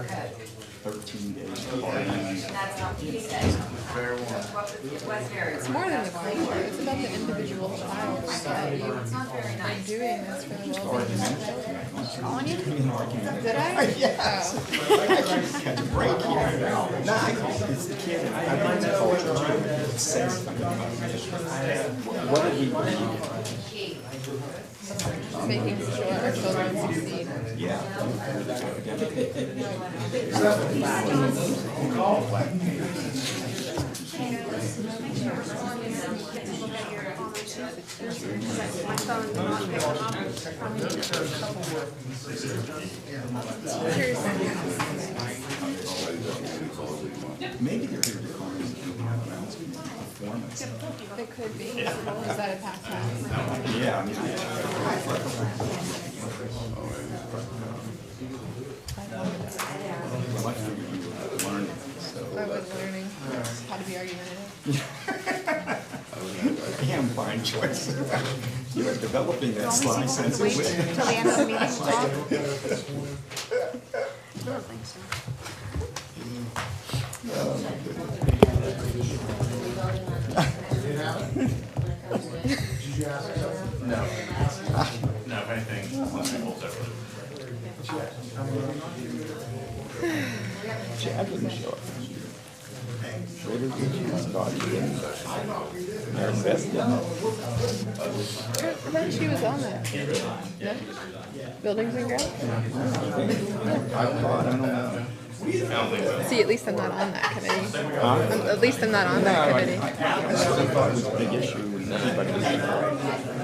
code. 13 days. That's not what he said. What's very It's more than the culture. It's about the individual child. It's not very I'm nice. doing this for the well-being of the children. Calling you? Did I? Yes. Oh. Got to break here. No, it's the kid. I learned the culture too. It says, what did he do? Making sure our children succeed. Yeah. Maybe they're here to call performance. It could be. Is that a pass? Yeah, I mean, I was learning how to be argumentative. damn fine choice. You are developing that sly sense of Wait wit. till the end of the meeting, Bob? I don't think so. No. No, if anything, unless we hold separately. Chad didn't show up. Schroeder didn't. Dottie didn't. Aaron Best didn't. I thought she was on that. No? Buildings and grounds? I thought, I don't know. I don't think so. See, at least I'm not on that committee. Huh? At least I'm not on that committee. I thought it was a big issue and everybody was like,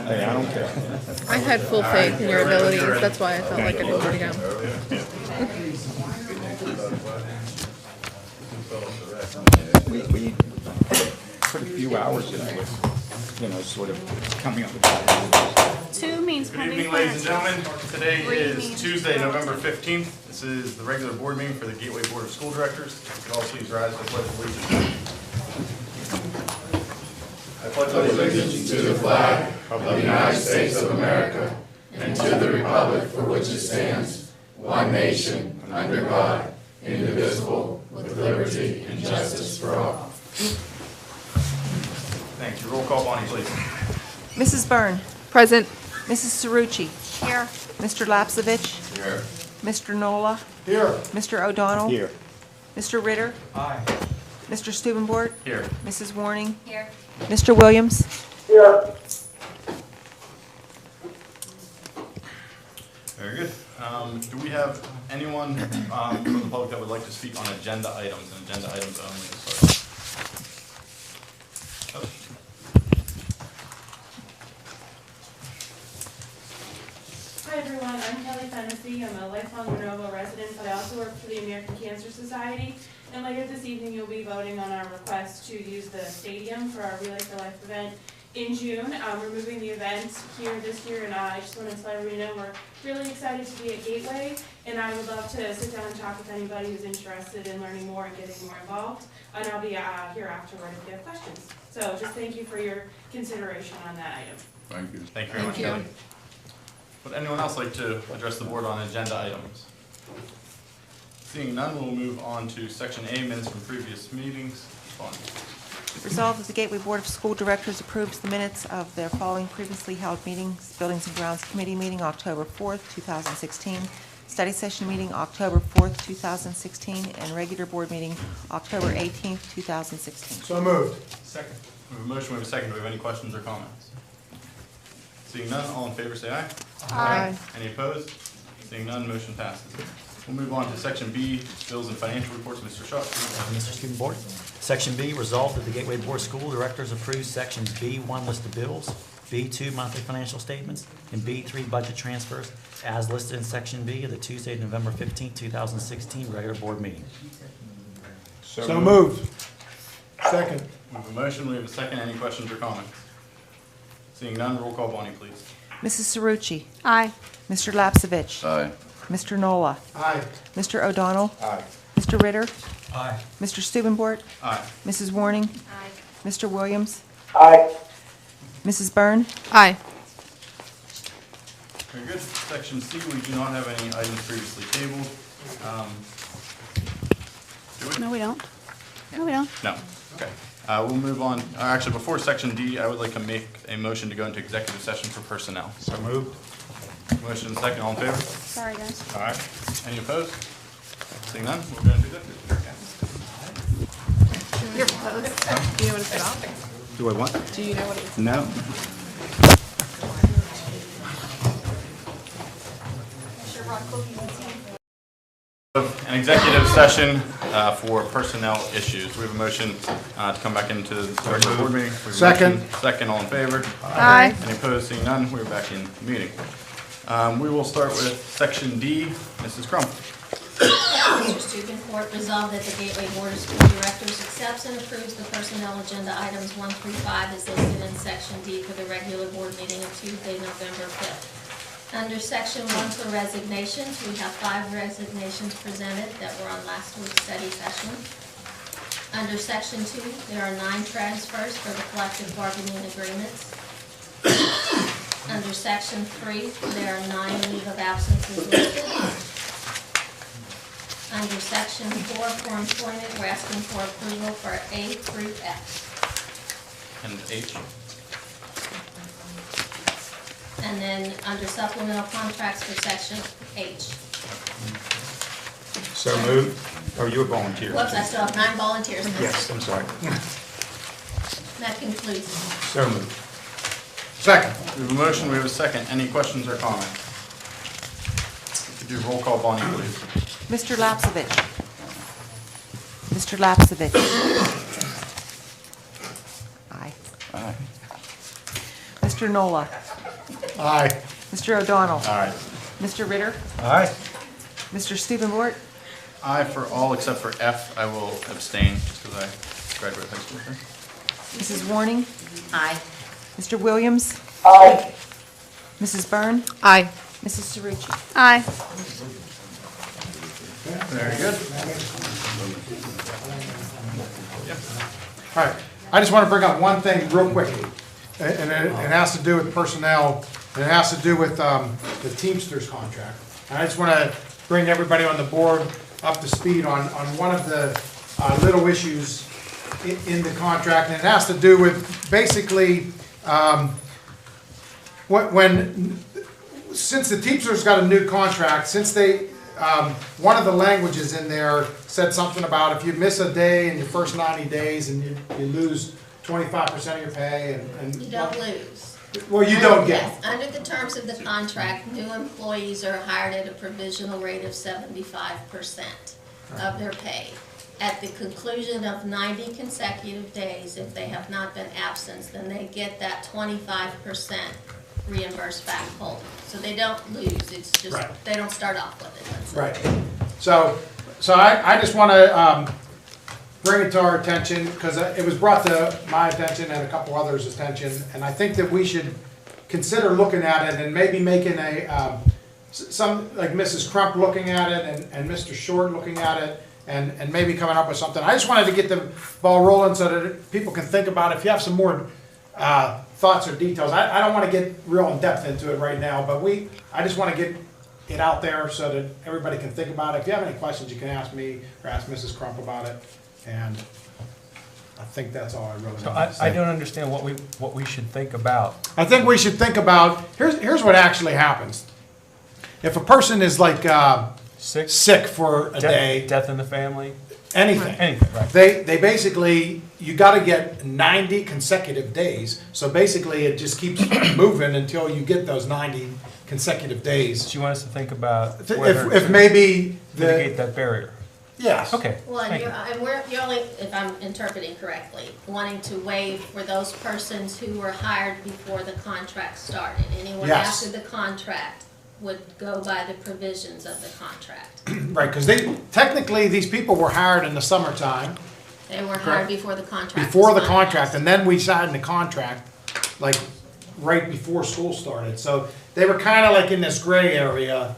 hey, I don't care. I had full faith in your abilities. That's why I felt like I didn't want to go. We put a few hours into it, you know, sort of coming up with that. Two means Good pending evening, ladies and plans. gentlemen. Today is Tuesday, November 15th. This is the regular board meeting for the Gateway Board of School Directors. If you could all please rise for the pledge of allegiance. I pledge allegiance to the flag of the United States of America and to the republic for which it stands, one nation, under God, indivisible, with liberty and justice for all. Thank you. Roll call, Bonnie, please. Mrs. Byrne. Present. Mrs. Cerrucci. Here. Mr. Lapsevich. Here. Mr. Nola. Here. Mr. O'Donnell. Here. Mr. Ritter. Aye. Mr. Stubenbort. Here. Mrs. Warning. Here. Mr. Williams. Here. Very good. Do we have anyone from the public that would like to speak on agenda items and agenda items only to start? Oh. Hi everyone, I'm Kelly Fennessy. I'm a lifelong Monroeville resident, but I also work for the American Cancer Society. And later this evening, you'll be voting on our request to use the stadium for our Relay for Life event in June. We're moving the event here this year, and I just wanted to let everybody know we're really excited to be at Gateway, and I would love to sit down and talk with anybody who's interested in learning more and getting more involved. And I'll be here afterward if you have questions. So just thank you for your consideration on that item. Thank you. Thank you very much, Thank you. Kelly. Would anyone else like to address the board on agenda items? Seeing none, we'll move on to Section A, minutes from previous meetings. Bonnie. Resolved that the Gateway Board of School Directors approves the minutes of their following previously held meetings: Buildings and Grounds Committee meeting October 4th, 2016, study session meeting October 4th, 2016, and regular board meeting October 18th, 2016. So moved. Second. We have a motion, we have a second. Do we have any questions or comments? Seeing none, all in favor say aye. Aye. Any opposed? Seeing none, motion passes. We'll move on to Section B, bills and financial reports. Mr. Shaw. Mr. Student Board. Section B, resolved that the Gateway Board of School Directors approves Sections B1 list of bills, B2 monthly financial statements, and B3 budget transfers as listed in Section B of the Tuesday, November 15, 2016 regular board meeting. So moved. Second. We have a motion, we have a second. Any questions or comments? Seeing none, roll call, Bonnie, please. Mrs. Cerrucci. Aye. Mr. Lapsevich. Aye. Mr. Nola. Aye. Mr. O'Donnell. Aye. Mr. Ritter. Aye. Mr. Stubenbort. Aye. Mrs. Warning. Aye. Mr. Williams. Aye. Mrs. Byrne. Aye. Very good. Section C, we do not have any items previously tabled. No, we don't. No, we don't. No. Okay. We'll move on. Actually, before section D, I would like to make a motion to go into executive session for personnel. So moved. Motion and second, all in favor? Sorry, guys. All right. Any opposed? Seeing none, we'll go into executive. You're opposed. Do you know what it's about? Do I what? Do you know what it's No. An executive session for personnel issues. We have a motion to come back into the regular board meeting. We have a Second. motion. Second, all in favor? Aye. Any opposed? Seeing none, we're back in meeting. We will start with section D. Mrs. Crump. Mr. Stukenport, resolved that the Gateway Board of School Directors accepts and approves the personnel agenda items 1 through 5 as listed in section D for the regular board meeting of Tuesday, November 5th. Under section 1 for resignations, we have 5 resignations presented that were on last week's study session. Under section 2, there are 9 transfers for the collective bargaining agreements. Under section 3, there are 9 leave of absences listed. Under section 4 for employment, we're asking for approval for A through F. And H. And then under supplemental contracts for section H. So moved. Oh, you a volunteer? Whoops, I still have 9 volunteers. Yes, I'm sorry. That concludes. So moved. Second. We have a motion, we have a second. Any questions or comments? Could you do roll call, Bonnie, please? Mr. Lapsevich. Mr. Lapsevich. Aye. Aye. Mr. Nola. Aye. Mr. O'Donnell. Aye. Mr. Ritter. Aye. Mr. Stubenbort. Aye for all except for F. I will abstain just because I graduated high school here. Mrs. Warning. Aye. Mr. Williams. Aye. Mrs. Byrne. Aye. Mrs. Cerucci. Aye. Very good. All right, I just want to bring up one thing real quickly, and it has to do with personnel, and it has to do with the Teamsters contract. And I just want to bring everybody on the board up to speed on one of the little issues in the contract, and it has to do with basically since the Teamsters got a new contract, since they one of the languages in there said something about if you miss a day in your first 90 days and you lose 25% of your pay and You don't lose. well, you don't get. Yes, under the terms of the contract, new employees are hired at a provisional rate of 75% of their pay. At the conclusion of 90 consecutive days, if they have not been absent, then they get that 25% reimbursed back whole. So they don't lose, it's just, Right. they don't start off with it, let's say. Right. So I just want to bring it to our attention, because it was brought to my attention and a couple others' attention, and I think that we should consider looking at it and maybe making a, some, like Mrs. Crump looking at it and Mr. Short looking at it, and maybe coming up with something. I just wanted to get the ball rolling so that people can think about it. If you have some more thoughts or details, I don't want to get real in depth into it right now, but I just want to get it out there so that everybody can think about it. If you have any questions, you can ask me or ask Mrs. Crump about it, and I think that's all I really want So to say. I don't understand what we should think about. I think we should think about, here's what actually happens. If a person is like sick for a day, Death in the family, anything, right? they basically, you got to get 90 consecutive days. So basically, it just keeps moving until you get those 90 consecutive days. So you want us to think about whether If to maybe mitigate that barrier. yes. Okay. Well, thank you. and you're only, if I'm interpreting correctly, wanting to waive for those persons who were hired before the contract started. Anyone Yes. after the contract would go by the provisions of the contract. Right, because technically, these people were hired in the summertime, They were hired before the contract was before the finalized. contract, and then we signed the contract, like, right before school started. So they were kind of like in this gray area.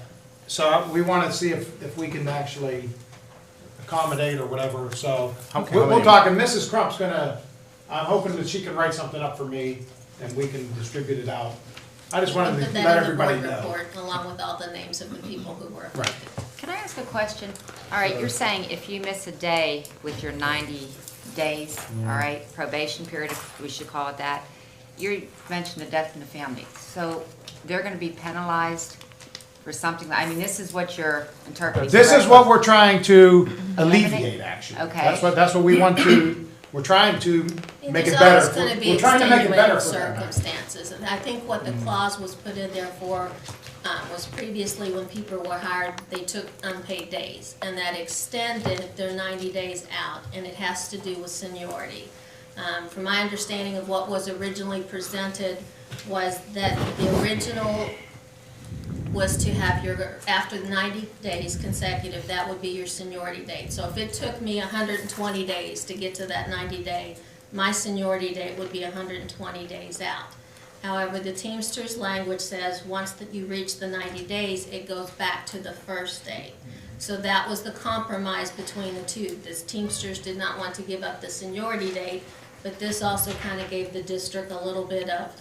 So we want to see if we can actually accommodate or whatever. So we'll talk, and Mrs. Crump's gonna, I'm hoping that she can write something up for me, and we can distribute it out. I just wanted Put to that let in the everybody board know. report, along with all the names of the people who were affected. Can I ask a question? All right, you're saying if you miss a day with your 90 days, all right, probation period, if we should call it that, you mentioned a death in the family. So they're going to be penalized for something, I mean, this is what you're interpreting. This is correctly? what we're trying to alleviate, actually. Okay. That's what we want to, we're trying to make it There's better. always gonna be We're trying to make it better extenuating for them. circumstances, and I think what the clause was put in there for, was previously when people were hired, they took unpaid days, and that extended their 90 days out, and it has to do with seniority. From my understanding of what was originally presented, was that the original was to have your, after the 90 days consecutive, that would be your seniority date. So if it took me 120 days to get to that 90 day, my seniority date would be 120 days out. However, the Teamsters language says once that you reach the 90 days, it goes back to the first day. So that was the compromise between the two. The Teamsters did not want to give up the seniority date, but this also kind of gave the district a little bit of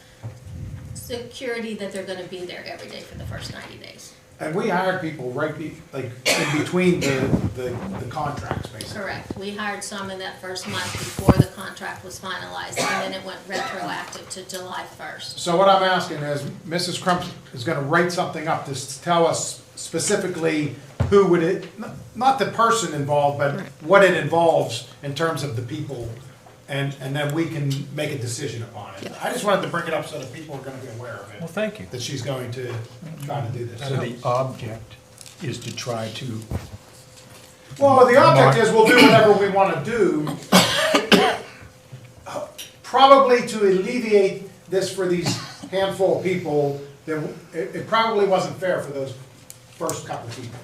security that they're gonna be there every day for the first 90 days. And we hired people right, like, in between the contracts, basically. Correct. We hired some in that first month before the contract was finalized, and then it went retroactive to July 1st. So what I'm asking is, Mrs. Crump is gonna write something up to tell us specifically who would it, not the person involved, but what it involves in terms of the people, and then we can make a decision upon it. I just wanted to bring it up so that people are gonna be aware of it. Well, thank you. That she's going to try to do this. So the object is to try to, Well, the object is we'll do whatever we wanna do, probably to alleviate this for these handful of people, that it probably wasn't fair for those first couple of people.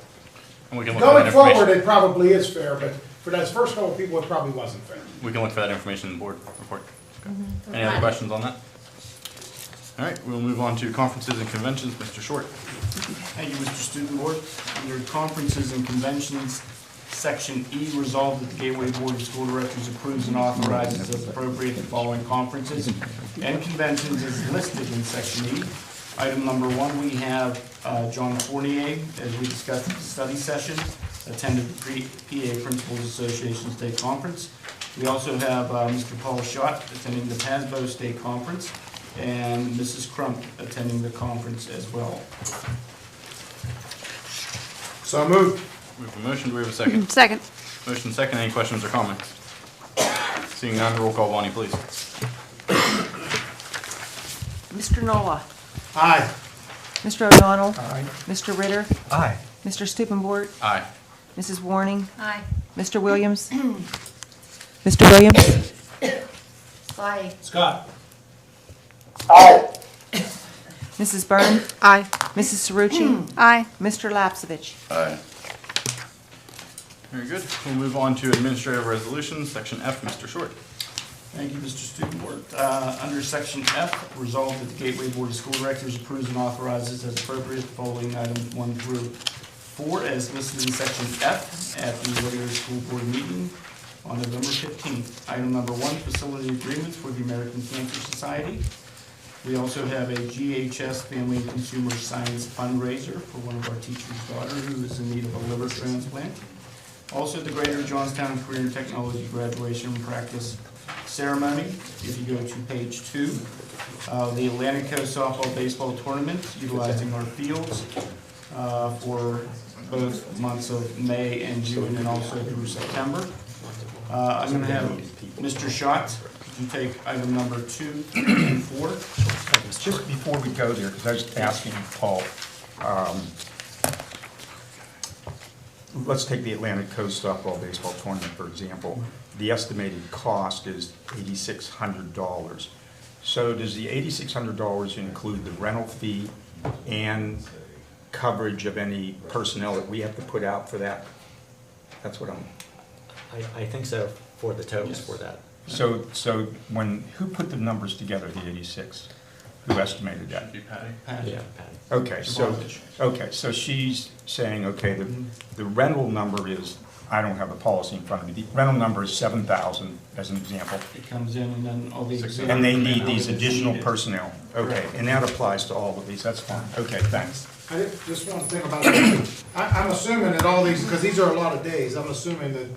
And we can look for that Going information. forward, it probably is fair, but for those first couple of people, it probably wasn't fair. We can look for that information in the board report. Any other questions on that? All right, we'll move on to conferences and conventions. Mr. Short. Thank you, Mr. Student Board. Under conferences and conventions, Section E, resolved that the Gateway Board of School Directors approves and authorizes as appropriate the following conferences and conventions as listed in Section E. Item number 1, we have John Fournier, as we discussed at the study session, attended the PA Principals Association State Conference. We also have Mr. Paul Schott attending the PASBO State Conference, and Mrs. Crump attending the conference as well. So moved. We have a motion. Do we have a second? Second. Motion second. Any questions or comments? Seeing none, roll call, Bonnie, please. Mr. Nola. Aye. Mr. O'Donnell. Aye. Mr. Ritter. Aye. Mr. Stupenbort. Aye. Mrs. Warning. Aye. Mr. Williams. Mr. Williams. Aye. Scott. Mrs. Byrne. Aye. Mrs. Cerucci. Aye. Mr. Lapsevich. Aye. Very good. We'll move on to administrative resolutions, Section F. Mr. Short. Thank you, Mr. Student Board. Under Section F, resolved that the Gateway Board of School Directors approves and authorizes as appropriate the following items 1 through 4 as listed in Section F at the regular school board meeting on November 15th. Item number 1, facility agreements for the American Cancer Society. We also have a GHS Family and Consumer Science fundraiser for one of our teacher's daughter who is in need of a liver transplant. Also, the Greater Johnstown Career and Technology Graduation and Practice Ceremony. If you go to page 2, the Atlantic Coast Softball Baseball Tournament, utilizing our fields for both months of May and June and also through September. I'm going to have Mr. Schott, could you take item number 2 and 4? Just before we go there, because I was asking Paul, let's take the Atlantic Coast Softball Baseball Tournament, for example. The estimated cost is $8,600. So does the $8,600 include the rental fee and coverage of any personnel that we have to put out for that? That's what I'm... I think so, for the totals for that. So who put the numbers together, the 86? Who estimated that? Should be Patty. Yeah, Patty. Okay, so she's saying, okay, the rental number is, I don't have the policy in front of me, the rental number is 7,000 as an example. It comes in and then all the... And they need these additional personnel. Okay, and that applies to all of these, that's fine. Okay, thanks. just one thing about that. I'm assuming that all these, because these are a lot of days, I'm assuming that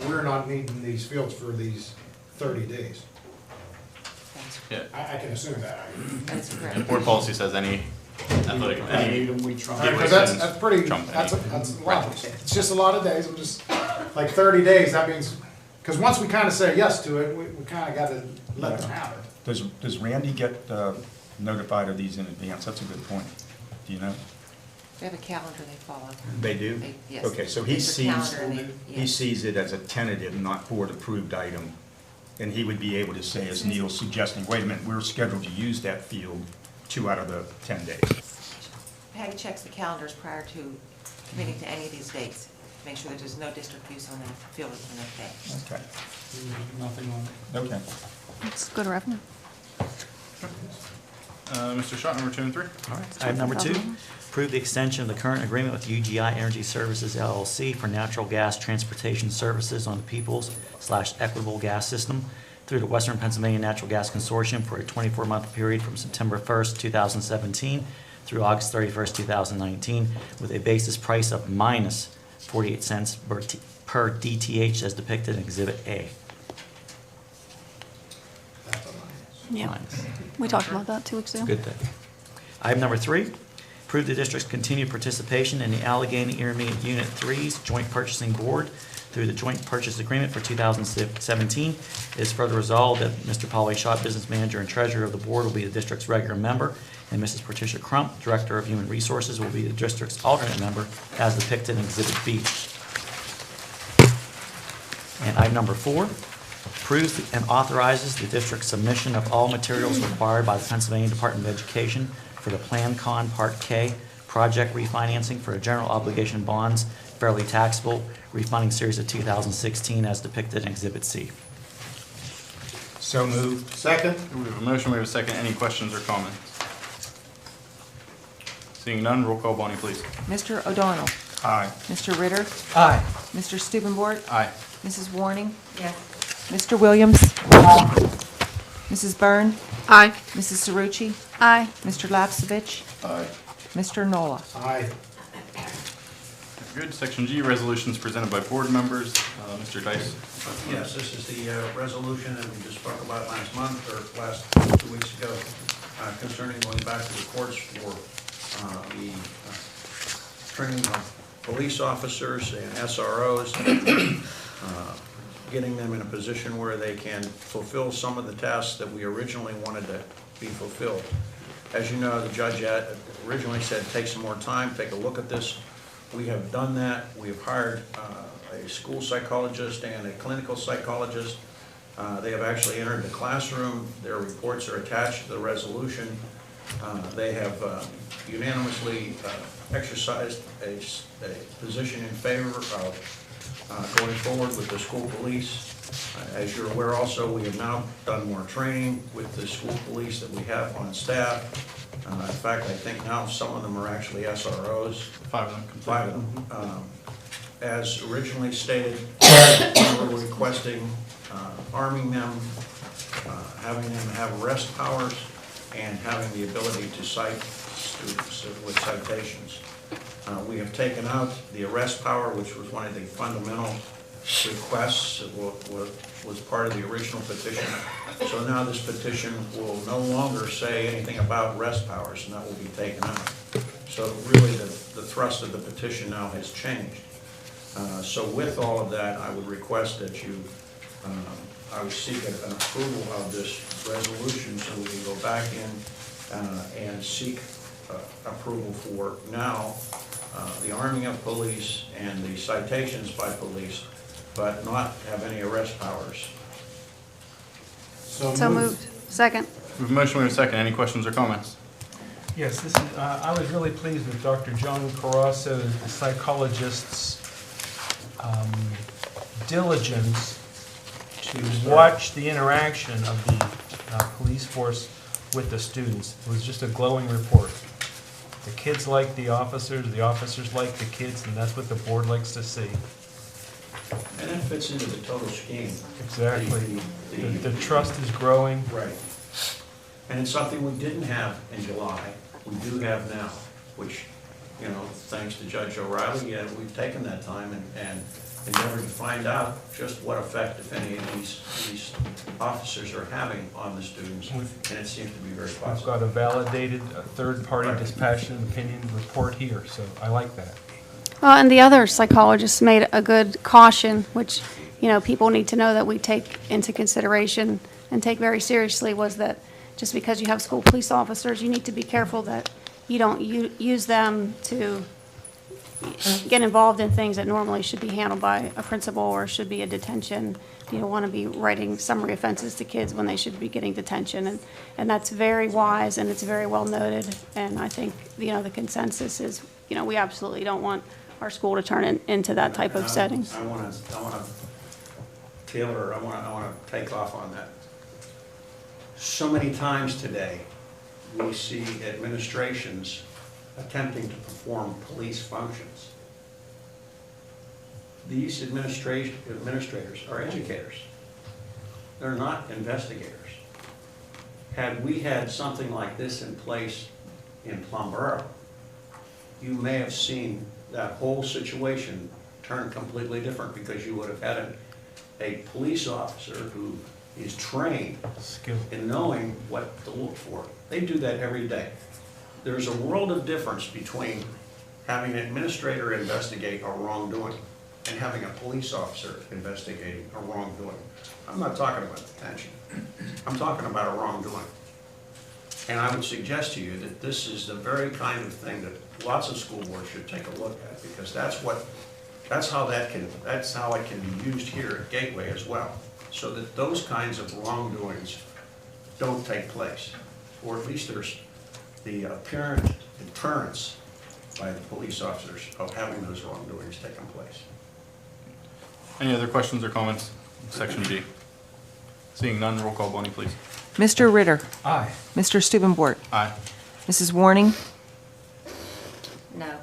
we're not needing these fields for these 30 days. Yeah. I can assume that. That's And correct. board policy says any athletic, I any need them, we trump. Because that's pretty, Trump that's any. a lot. It's just a lot of days. I'm just, like 30 days, that means, because once we kind of say yes to it, we kind of got to let them have it. Does Randy get notified of these in advance? That's a good point. Do you know? They have a calendar they follow. They do? Yes. Okay, so he There's a sees, calendar and they- he yes. sees it as a tentative, not board-approved item. And he would be able to say, as Neil's suggesting, wait a minute, we're scheduled to use that field 2 out of the 10 days. Patty checks the calendars prior to committing to any of these dates, to make sure that there's no district use on that field on that day. Okay, Nothing on it. okay. It's good revenue. Mr. Schott, number 2 and 3. All right. Item number 2, approve the extension of the current agreement with UGI Energy Services LLC for natural gas transportation services on the Peoples/Equitable Gas System through the Western Pennsylvania Natural Gas Consortium for a 24-month period from September 1st, 2017 through August 31st, 2019, with a basis price of minus 48 cents per DTH as depicted in Exhibit A. Yeah, Minus. we talked about that 2 weeks ago. Good thing. Item number 3, approve the district's continued participation in the Allegheny Intermediate Unit 3's Joint Purchasing Board through the Joint Purchase Agreement for 2017. It is further resolved that Mr. Paul A. Schott, Business Manager and Treasurer of the Board, will be the district's regular member, and Mrs. Patricia Crump, Director of Human Resources, will be the district's alternate member as depicted in Exhibit B. And item number 4, approves and authorizes the district's submission of all materials required by the Pennsylvania Department of Education for the Plan Con Part K project refinancing for a general obligation bonds fairly taxable refunding series of 2016 as depicted in Exhibit C. So moved. Second? We have a motion, we have a second. Any questions or comments? Seeing none, roll call, Bonnie, please. Mr. O'Donnell. Aye. Mr. Ritter. Aye. Mr. Stubenbort. Aye. Mrs. Warning. Yes. Mr. Williams. Mrs. Byrne. Aye. Mrs. Cerucci. Aye. Mr. Lapsevich. Aye. Mr. Nola. Aye. Good. Section G, resolutions presented by board members. Mr. Dice. Yes, this is the resolution that we just spoke about last month, or last 2 weeks ago, concerning going back to the courts for the training of police officers and SROs, getting them in a position where they can fulfill some of the tasks that we originally wanted to be fulfilled. As you know, the judge originally said, take some more time, take a look at this. We have done that. We have hired a school psychologist and a clinical psychologist. They have actually entered the classroom. Their reports are attached to the resolution. They have unanimously exercised a position in favor of going forward with the school police. As you're aware also, we have now done more training with the school police that we have on staff. In fact, I think now some of them are actually SROs. 5 of them. 5 of them. As originally stated, we were requesting arming them, having them have arrest powers, and having the ability to cite students with citations. We have taken out the arrest power, which was one of the fundamental requests. It was part of the original petition. So now this petition will no longer say anything about arrest powers, and that will be taken out. So really the thrust of the petition now has changed. So with all of that, I would request that you, I would seek an approval of this resolution so we can go back in and seek approval for now the arming of police and the citations by police, but not have any arrest powers. So moved. Second. We have a motion, we have a second. Any questions or comments? Yes, this is, I was really pleased with Dr. Joan Carasso, the psychologist's diligence to watch the interaction of the police force with the students. It was just a glowing report. The kids like the officers like the kids, and that's what the board likes to see. And that fits into the total scheme. Exactly. The trust is growing. Right. And it's something we didn't have in July, we do have now. which, you know, thanks to Judge O'Reilly, we've taken that time and endeavored to find out just what effect, if any, of these officers are having on the students, and it seems to be very We've positive. got a validated, third-party dispassionate opinion report here, so I like that. Well, and the other psychologist made a good caution, which, you know, people need to know that we take into consideration and take very seriously, was that just because you have school police officers, you need to be careful that you don't use them to get involved in things that normally should be handled by a principal or should be a detention. You don't want to be writing summary offenses to kids when they should be getting detention. And that's very wise, and it's very well noted. And I think, you know, the consensus is, you know, we absolutely don't want our school to turn into that type of setting. I want to tailor, I want to take off on that. So many times today, we see administrations attempting to perform police functions. These administrators are educators. They're not investigators. Had we had something like this in place in Plumboro, you may have seen that whole situation turn completely different, because you would have had a police officer who is trained in knowing what to look for. They do that every day. There's a world of difference between having an administrator investigate a wrongdoing and having a police officer investigating a wrongdoing. I'm not talking about detention. I'm talking about a wrongdoing. And I would suggest to you that this is the very kind of thing that lots of school boards should take a look at, because that's how it can be used here at Gateway as well, so that those kinds of wrongdoings don't take place, or at least there's the apparent deterrence by the police officers of having those wrongdoings taking place. Any other questions or comments? Section B. Seeing none, roll call, Bonnie, please. Mr. Ritter. Aye. Mr. Stubenbort. Aye. Mrs. Warning. No.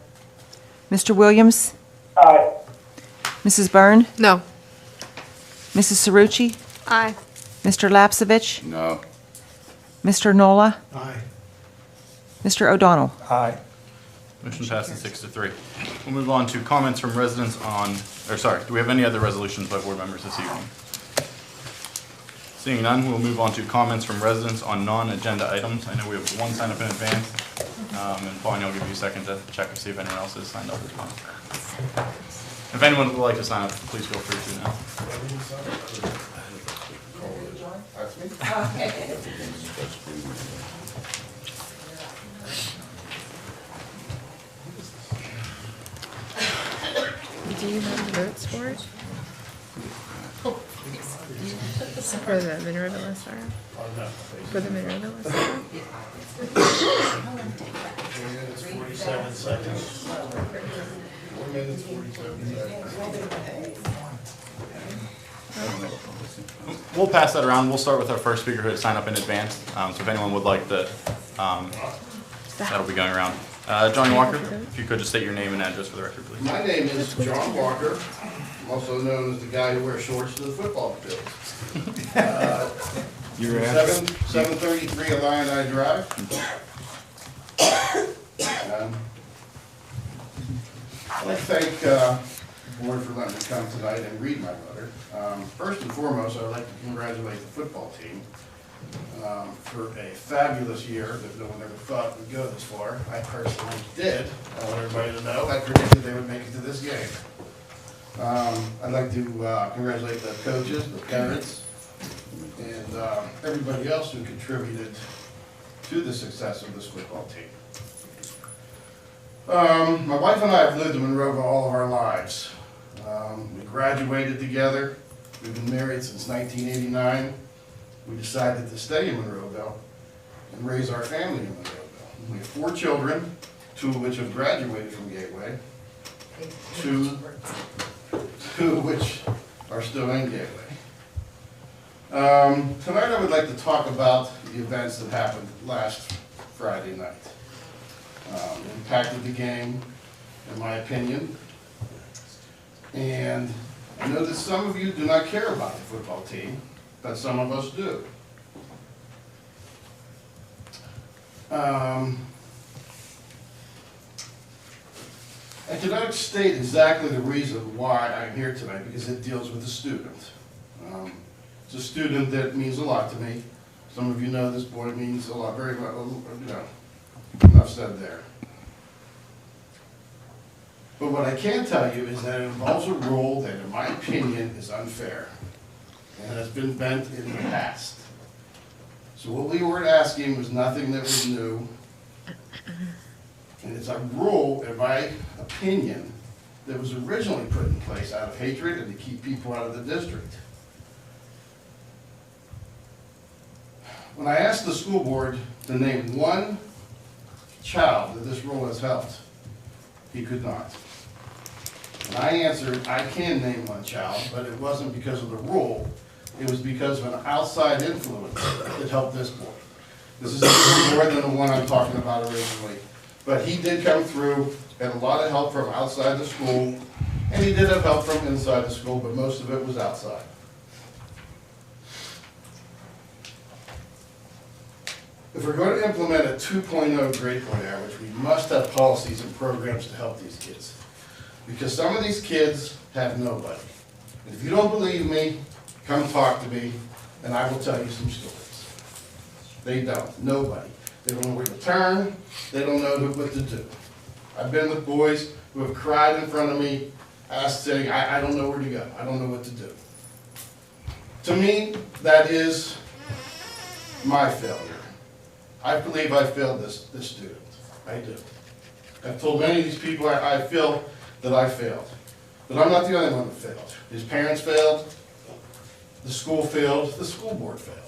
Mr. Williams. Aye. Mrs. Byrne. No. Mrs. Cerrucci. Aye. Mr. Lapsevich. No. Mr. Nola. Aye. Mr. O'Donnell. Aye. Motion passes 6-3. We'll move on to comments from residents on, do we have any other resolutions by board members this evening? Seeing none, we'll move on to comments from residents on non-agenda items. I know we have one sign up in advance, and Bonnie, I'll give you a second to check to see if anyone else has signed up as well. If anyone would like to sign up, please feel free to now. Do you have the votes for it? For the Minerva Listserv? For the Minerva Listserv? 4 minutes, 47 seconds. 4 minutes, 47 seconds. We'll pass that around. We'll start with our first speaker who had signed up in advance. So if anyone would like to, that'll be going around. John Walker, if you could just state your name and address for the record, please. My name is John Walker. I'm also known as the guy who wears shorts to the football field. You're 733 Illini Drive. I'd like to thank the board for letting me come tonight and read my letter. First and foremost, I'd like to congratulate the football team for a fabulous year that no one ever thought would go this far. I personally did. I want everybody to know I predicted they would make it to this game. I'd like to congratulate the coaches, the parents, and everybody else who contributed to the success of this football team. My wife and I have lived in Monroeville all of our lives. We graduated together. We've been married since 1989. We decided to stay in Monroeville and raise our family in Monroeville. We have 4 children, 2 of which have graduated from Gateway, 2 of which are still in Gateway. Tonight I would like to talk about the events that happened last Friday night. Impacted the game, in my opinion. And I know that some of you do not care about the football team, but some of us do. I cannot state exactly the reason why I'm here tonight, because it deals with a student. It's a student that means a lot to me. Some of you know this boy means a lot, very much, you know, enough said there. But what I can tell you is that it involves a rule that, in my opinion, is unfair and has been bent in the past. So what we were asking was nothing that was new. And it's a rule, in my opinion, that was originally put in place out of hatred and to keep people out of the district. When I asked the school board to name one child that this rule has helped, he could not. And I answered, I can name one child, but it wasn't because of the rule. It was because of an outside influence that helped this boy. This is more than the one I'm talking about originally. But he did come through, had a lot of help from outside the school, and he did have help from inside the school, but most of it was outside. If we're going to implement a 2.0 grade point average, we must have policies and programs to help these kids. Because some of these kids have nobody. And if you don't believe me, come talk to me, and I will tell you some stories. They don't. Nobody. They don't know where to turn. They don't know what to do. I've been with boys who have cried in front of me, saying, I don't know where to go. I don't know what to do. To me, that is my failure. I believe I failed this student. I do. I've told many of these people I feel that I failed. But I'm not the only one that failed. His parents failed, the school failed, the school board failed.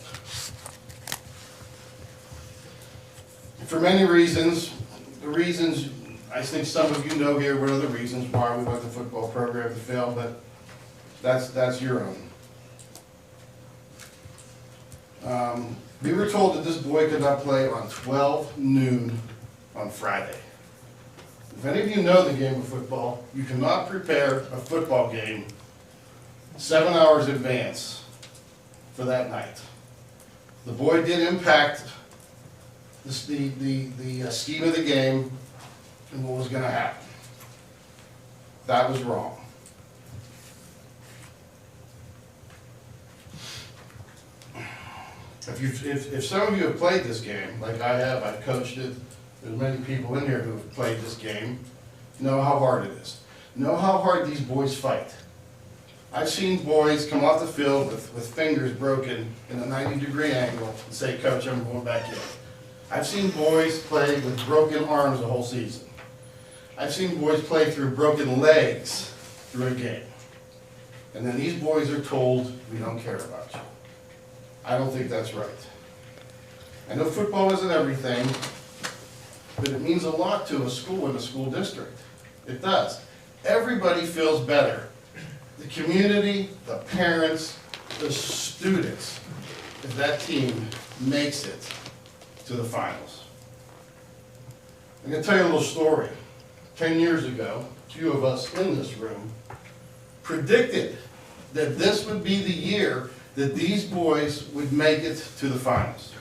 For many reasons, the reasons, I think some of you know here what are the reasons why we want the football program to fail, but that's your own. We were told that this boy could not play on 12 noon on Friday. If any of you know the game of football, you cannot prepare a football game 7 hours in advance for that night. The boy did impact the scheme of the game and what was going to happen. That was wrong. If some of you have played this game, like I have, I've coached it, there's many people in here who have played this game, know how hard it is. Know how hard these boys fight. I've seen boys come off the field with fingers broken in a 90-degree angle and say, Coach, I'm going back in. I've seen boys play with broken arms the whole season. I've seen boys play through broken legs through a game. And then these boys are told, we don't care about you. I don't think that's right. I know football isn't everything, but it means a lot to a school and a school district. It does. Everybody feels better. The community, the parents, the students, if that team makes it to the finals. I'm going to tell you a little story. 10 years ago, a few of us in this room predicted that this would be the year that these boys would make it to the finals.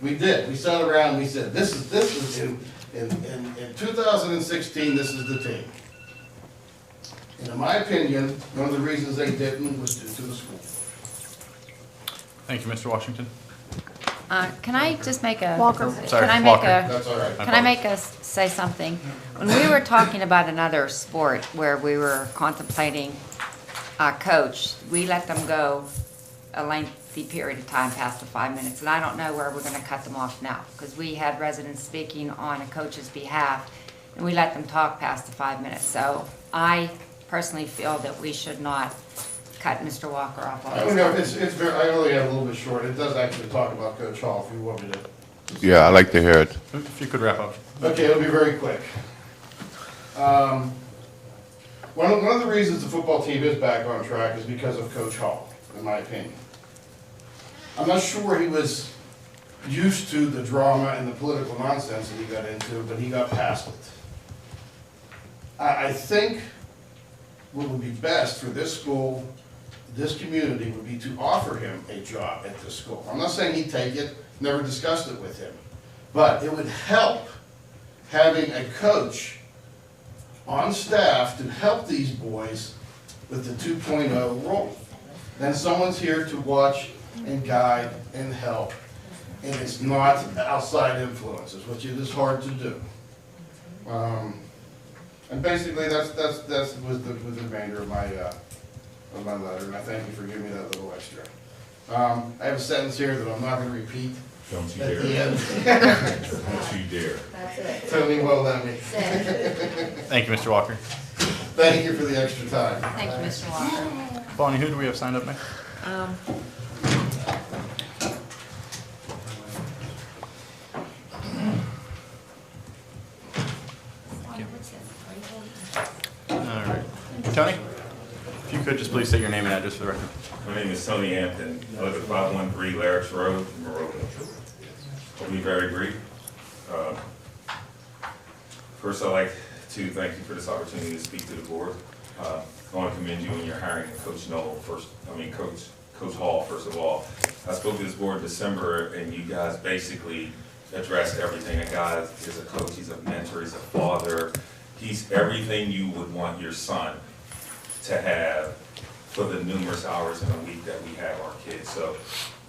We did. We sat around and we said, this is in 2016, this is the team. And in my opinion, one of the reasons they didn't was due to the school. Thank you, Mr. Washington. Can I just make a? Walker. Sorry, Can I make Walker. That's all right. Can I make us say something? When we were talking about another sport where we were contemplating a coach, we let them go a lengthy period of time past the 5 minutes, and I don't know where we're going to cut them off now, because we had residents speaking on a coach's behalf, and we let them talk past the 5 minutes. So I personally feel that we should not cut Mr. Walker off. I don't know, it's very, I only have a little bit short. It does actually talk about Coach Hall, if you want me to. Yeah, I'd like to hear it. If you could wrap up. Okay, it'll be very quick. One of the reasons the football team is back on track is because of Coach Hall, in my opinion. I'm not sure he was used to the drama and the political nonsense that he got into, but he got past it. I think what would be best for this school, this community, would be to offer him a job at this school. I'm not saying he'd take it, never discussed it with him, but it would help having a coach on staff to help these boys with the 2.0 role. Then someone's here to watch and guide and help. And it's not outside influences, which it is hard to do. And basically, that's was the remainder of my letter, and I thank you for giving me that little extra. I have a sentence here that I'm not going to repeat. Don't you at dare. the end. Don't you dare. That's it. Tony won't let me. Thank you, Mr. Walker. Thank you for the extra time. Thank you, Mr. Walker. Bonnie, who do we have signed up next? All right. Tony, if you could just please state your name and address for the record. My name is Tony Hampton. I live at 513 Larrix Road, Monroe. I'll be very brief. First, I'd like to thank you for this opportunity to speak to the board. I want to commend you in your hiring of Coach Noel Coach Hall, first of all. I spoke to this board in December, and you guys basically addressed everything. A guy is a coach, he's a mentor, he's a father. He's everything you would want your son to have for the numerous hours in a week that we have our kids. So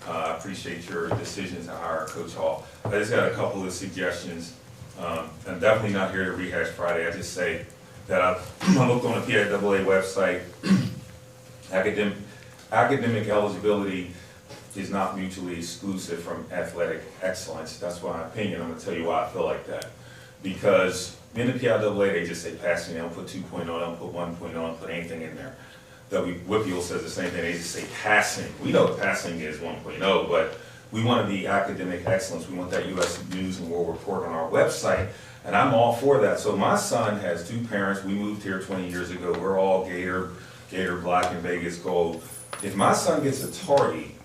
I appreciate your decision to hire Coach Hall. I just got a couple of suggestions. I'm definitely not here to rehash Friday. I just say that I looked on the PIAA website. Academic eligibility is not mutually exclusive from athletic excellence. That's my opinion. I'm going to tell you why I feel like that. Because in the PIAA, they just say passing. They don't put 2.0, they don't put 1.0, they don't put anything in there. WPIAL says the same thing. They just say passing. We know passing is 1.0, but we want to be academic excellence. We want that U.S. News and World Report on our website, and I'm all for that. So my son has two parents. We moved here 20 years ago. We're all Gator Black and Vegas Gold. If my son gets a tardy,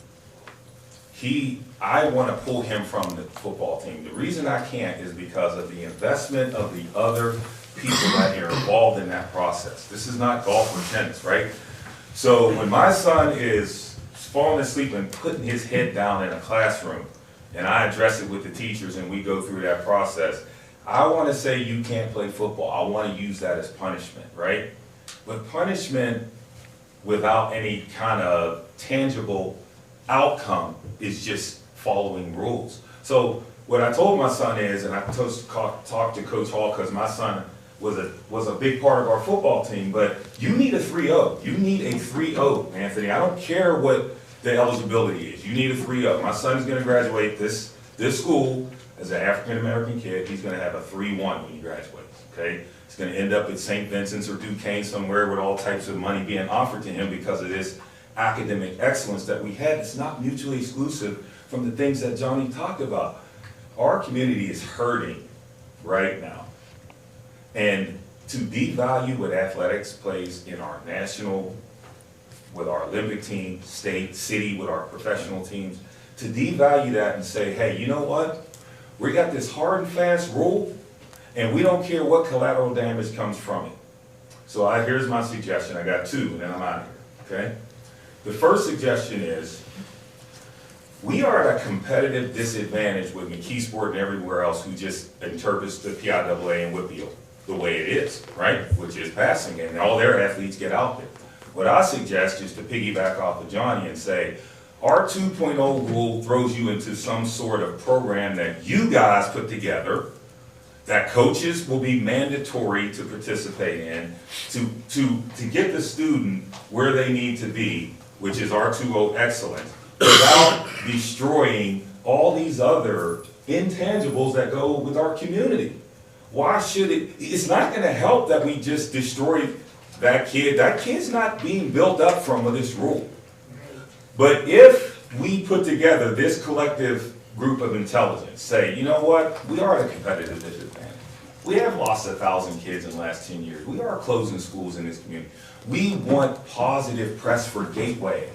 I want to pull him from the football team. The reason I can't is because of the investment of the other people that are involved in that process. This is not golf or tennis, right? So when my son is falling asleep and putting his head down in a classroom, and I address it with the teachers and we go through that process, I want to say you can't play football. I want to use that as punishment, right? But punishment without any kind of tangible outcome is just following rules. So what I told my son is, and I talked to Coach Hall because my son was a big part of our football team, but you need a 3-0. You need a 3-0, Anthony. I don't care what the eligibility is. You need a 3-0. My son's going to graduate this school as an African-American kid. He's going to have a 3-1 when he graduates, okay? He's going to end up at St. Vincent's or Duquesne somewhere with all types of money being offered to him because of this academic excellence that we had. It's not mutually exclusive from the things that Johnny talked about. Our community is hurting right now. And to devalue what athletics plays in our national, with our Olympic team, state, city, with our professional teams, to devalue that and say, hey, you know what? We got this hard and fast rule, and we don't care what collateral damage comes from it. So here's my suggestion. I got two, and then I'm out of here, okay? The first suggestion is, we are at a competitive disadvantage with McKeesport and everywhere else who just interprets the PIAA and WPIAL the way it is, right? Which is passing, and all their athletes get out there. What I suggest is to piggyback off of Johnny and say, our 2.0 rule throws you into some sort of program that you guys put together, that coaches will be mandatory to participate in, to get the student where they need to be, which is our 2.0 excellence, without destroying all these other intangibles that go with our community. Why should it? It's not going to help that we just destroy that kid. That kid's not being built up from this rule. But if we put together this collective group of intelligence, say, you know what, we are at a competitive disadvantage. We have lost 1,000 kids in the last 10 years. We are closing schools in this community. We want positive press for Gateway.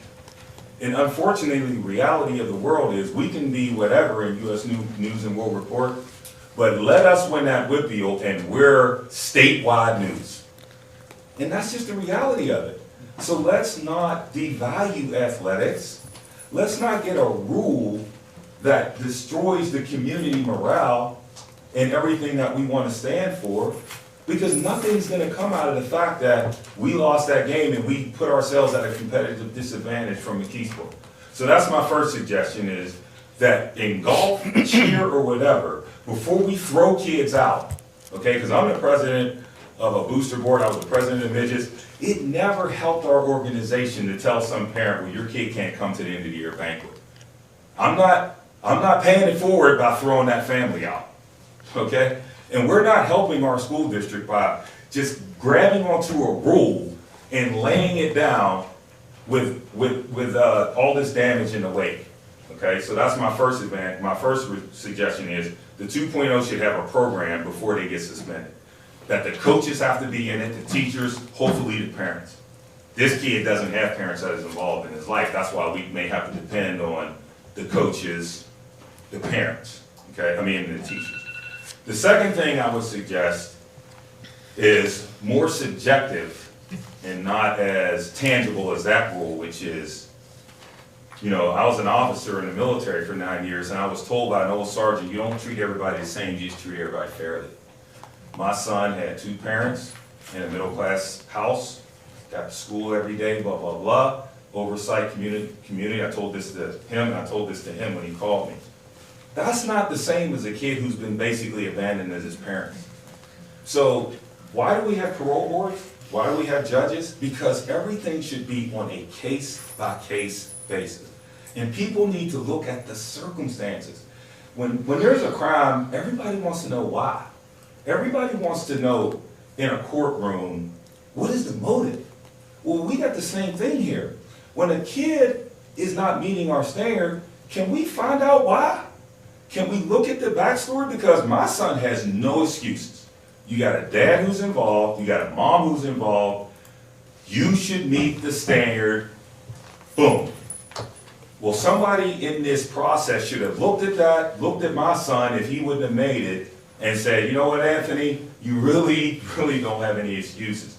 And unfortunately, the reality of the world is we can be whatever in U.S. News and World Report, but let us win that WPIAL and we're statewide news. And that's just the reality of it. So let's not devalue athletics. Let's not get a rule that destroys the community morale and everything that we want to stand for. Because nothing's gonna come out of the fact that we lost that game and we put ourselves at a competitive disadvantage from McKeesport. So that's my first suggestion, is that in golf, cheer, or whatever, before we throw kids out, okay, because I'm the president of a booster board, I was the president of midgets, it never helped our organization to tell some parent, well, your kid can't come to the end of the year banquet. I'm not paying it forward by throwing that family out, okay? And we're not helping our school district by just grabbing onto a rule and laying it down with all this damage in the wake. Okay, so that's my first advantage. My first suggestion is the 2.0 should have a program before they get suspended. That the coaches have to be in it, the teachers, hopefully the parents. This kid doesn't have parents that is involved in his life. That's why we may have to depend on the coaches, the parents, okay? I mean, the teachers. The second thing I would suggest is more subjective and not as tangible as that rule, which is, you know, I was an officer in the military for 9 years, and I was told by an old sergeant, you don't treat everybody the same, you just treat everybody fairly. My son had 2 parents in a middle-class house, got to school every day, blah, blah, blah, oversight community. I told this to him, and I told this to him when he called me. That's not the same as a kid who's been basically abandoned as his parents. So why do we have parole boards? Why do we have judges? Because everything should be on a case-by-case basis. And people need to look at the circumstances. When there's a crime, everybody wants to know why. Everybody wants to know in a courtroom, what is the motive? Well, we got the same thing here. When a kid is not meeting our standard, can we find out why? Can we look at the backstory? Because my son has no excuses. You got a dad who's involved, you got a mom who's involved, you should meet the standard, boom. Well, somebody in this process should have looked at that, looked at my son if he wouldn't have made it, and said, you know what, Anthony, you really don't have any excuses.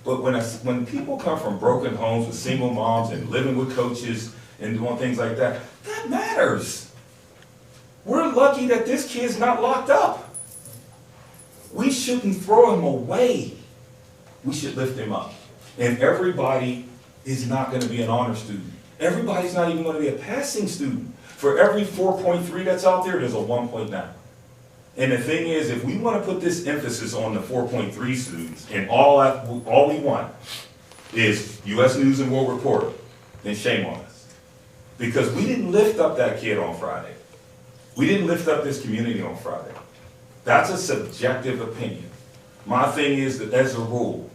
But when people come from broken homes with single moms and living with coaches and doing things like that, that matters. We're lucky that this kid's not locked up. We shouldn't throw him away. We should lift him up. And everybody is not going to be an honor student. Everybody's not even going to be a passing student. For every 4.3 that's out there, there's a 1.9. And the thing is, if we want to put this emphasis on the 4.3 students, and all we want is U.S. News and World Report, then shame on us. Because we didn't lift up that kid on Friday. We didn't lift up this community on Friday. That's a subjective opinion. My thing is that there's a rule.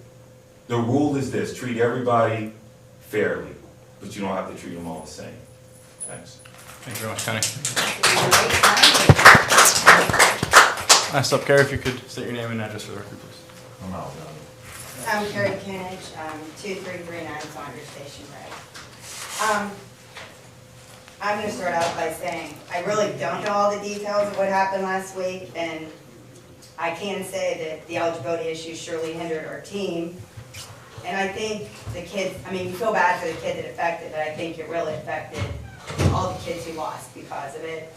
The rule is this: treat everybody fairly, but you don't have to treat them all the same. Thanks. Thank you very much, Connie. Next up, Carrie, if you could state your name and address for the record, please. I'm Carrie Kinich, 2339 Saunders Station Road. I'm going to start out by saying I really don't know all the details of what happened last week, and I can say that the eligibility issues surely hindered our team. And I think the kids, I mean, you feel bad for the kid that affected, but I think it really affected all the kids who lost because of it.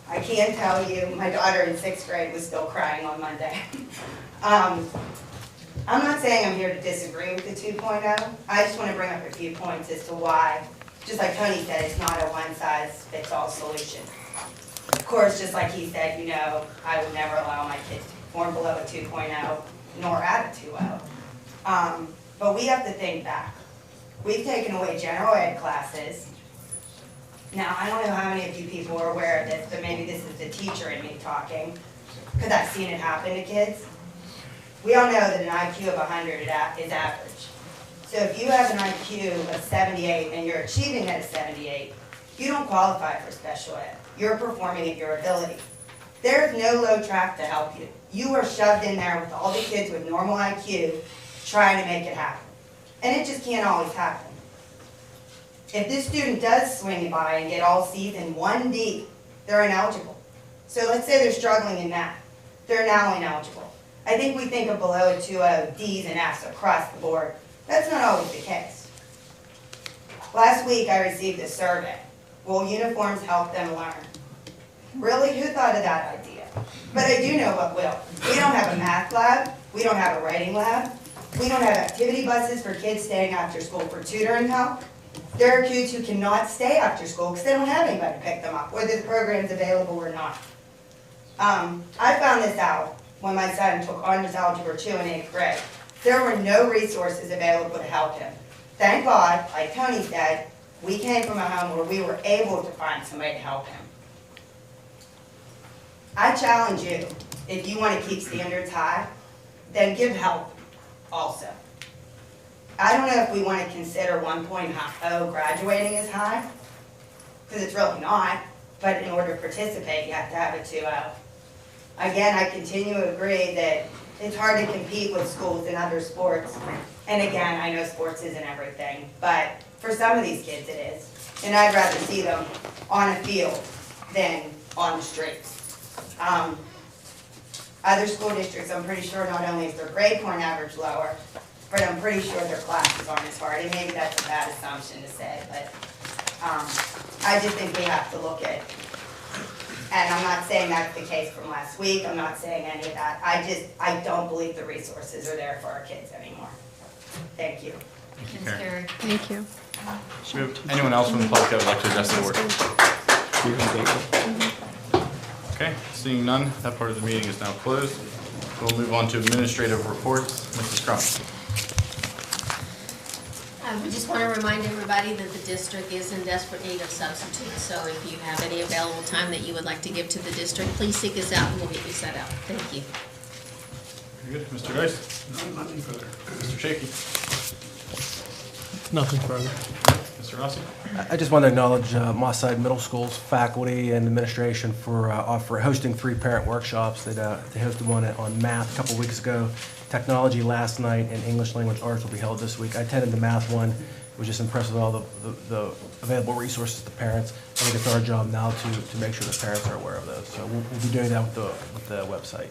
I can tell you, my daughter in 6th grade was still crying on Monday. I'm not saying I'm here to disagree with the 2.0. I just want to bring up a few points as to why, just like Tony said, it's not a one-size-fits-all solution. Of course, just like he said, you know, I would never allow my kids to perform below a 2.0, nor at a 2.0. But we have to think back. We've taken away general ed classes. Now, I don't know how many of you people are aware of this, but maybe this is the teacher in me talking, because I've seen it happen to kids. We all know that an IQ of 100 is average. So if you have an IQ of 78 and you're achieving at a 78, you don't qualify for special ed. You're performing at your ability. There's no low track to help you. You are shoved in there with all the kids with normal IQ trying to make it happen. And it just can't always happen. If this student does swing by and get all C's in 1D, they're ineligible. So let's say they're struggling in math. They're now ineligible. I think we think of below a 2.0 D's and F's across the board. That's not always the case. Last week I received a survey. Will uniforms help them learn? Really? Who thought of that idea? But I do know what will. We don't have a math lab. We don't have a writing lab. We don't have activity buses for kids staying after school for tutoring help. There are kids who cannot stay after school because they don't have anybody to pick them up, whether the program's available or not. I found this out when my son took honors algebra 2 in 8th grade. There were no resources available to help him. Thank God, like Tony said, we came from a home where we were able to find somebody to help him. I challenge you, if you want to keep standards high, then give help also. I don't know if we want to consider 1.0 graduating as high, because it's really not, but in order to participate, you have to have a 2.0. Again, I continue to agree that it's hard to compete with schools in other sports. And again, I know sports isn't everything, but for some of these kids it is. And I'd rather see them on a field than on the streets. Other school districts, I'm pretty sure not only is their grade point average lower, but I'm pretty sure their classes aren't as hard. And maybe that's a bad assumption to say, but I just think we have to look at, and I'm not saying that's the case from last week, I'm not saying any of that. I don't believe the resources are there for our kids anymore. Thank you. Thank you, Karen. Thank you. Should we have anyone else from the public that would like to address the board? Okay, seeing none, that part of the meeting is now closed. We'll move on to administrative reports. Mrs. Crum. We just want to remind everybody that the district is in desperate need of substitutes, so if you have any available time that you would like to give to the district, please seek us out and we'll get you set up. Thank you. Very good. Mr. Dice? Nothing further. Mr. Shaky? Nothing further. Mr. Rossi? I just want to acknowledge Moss Side Middle School's faculty and administration for hosting 3 parent workshops. They hosted one on math a couple weeks ago, technology last night, and English language arts will be held this week. I attended the math one. It was just impressed with all the available resources to parents. I think it's our job now to make sure that parents are aware of those. So we'll be doing that with the website.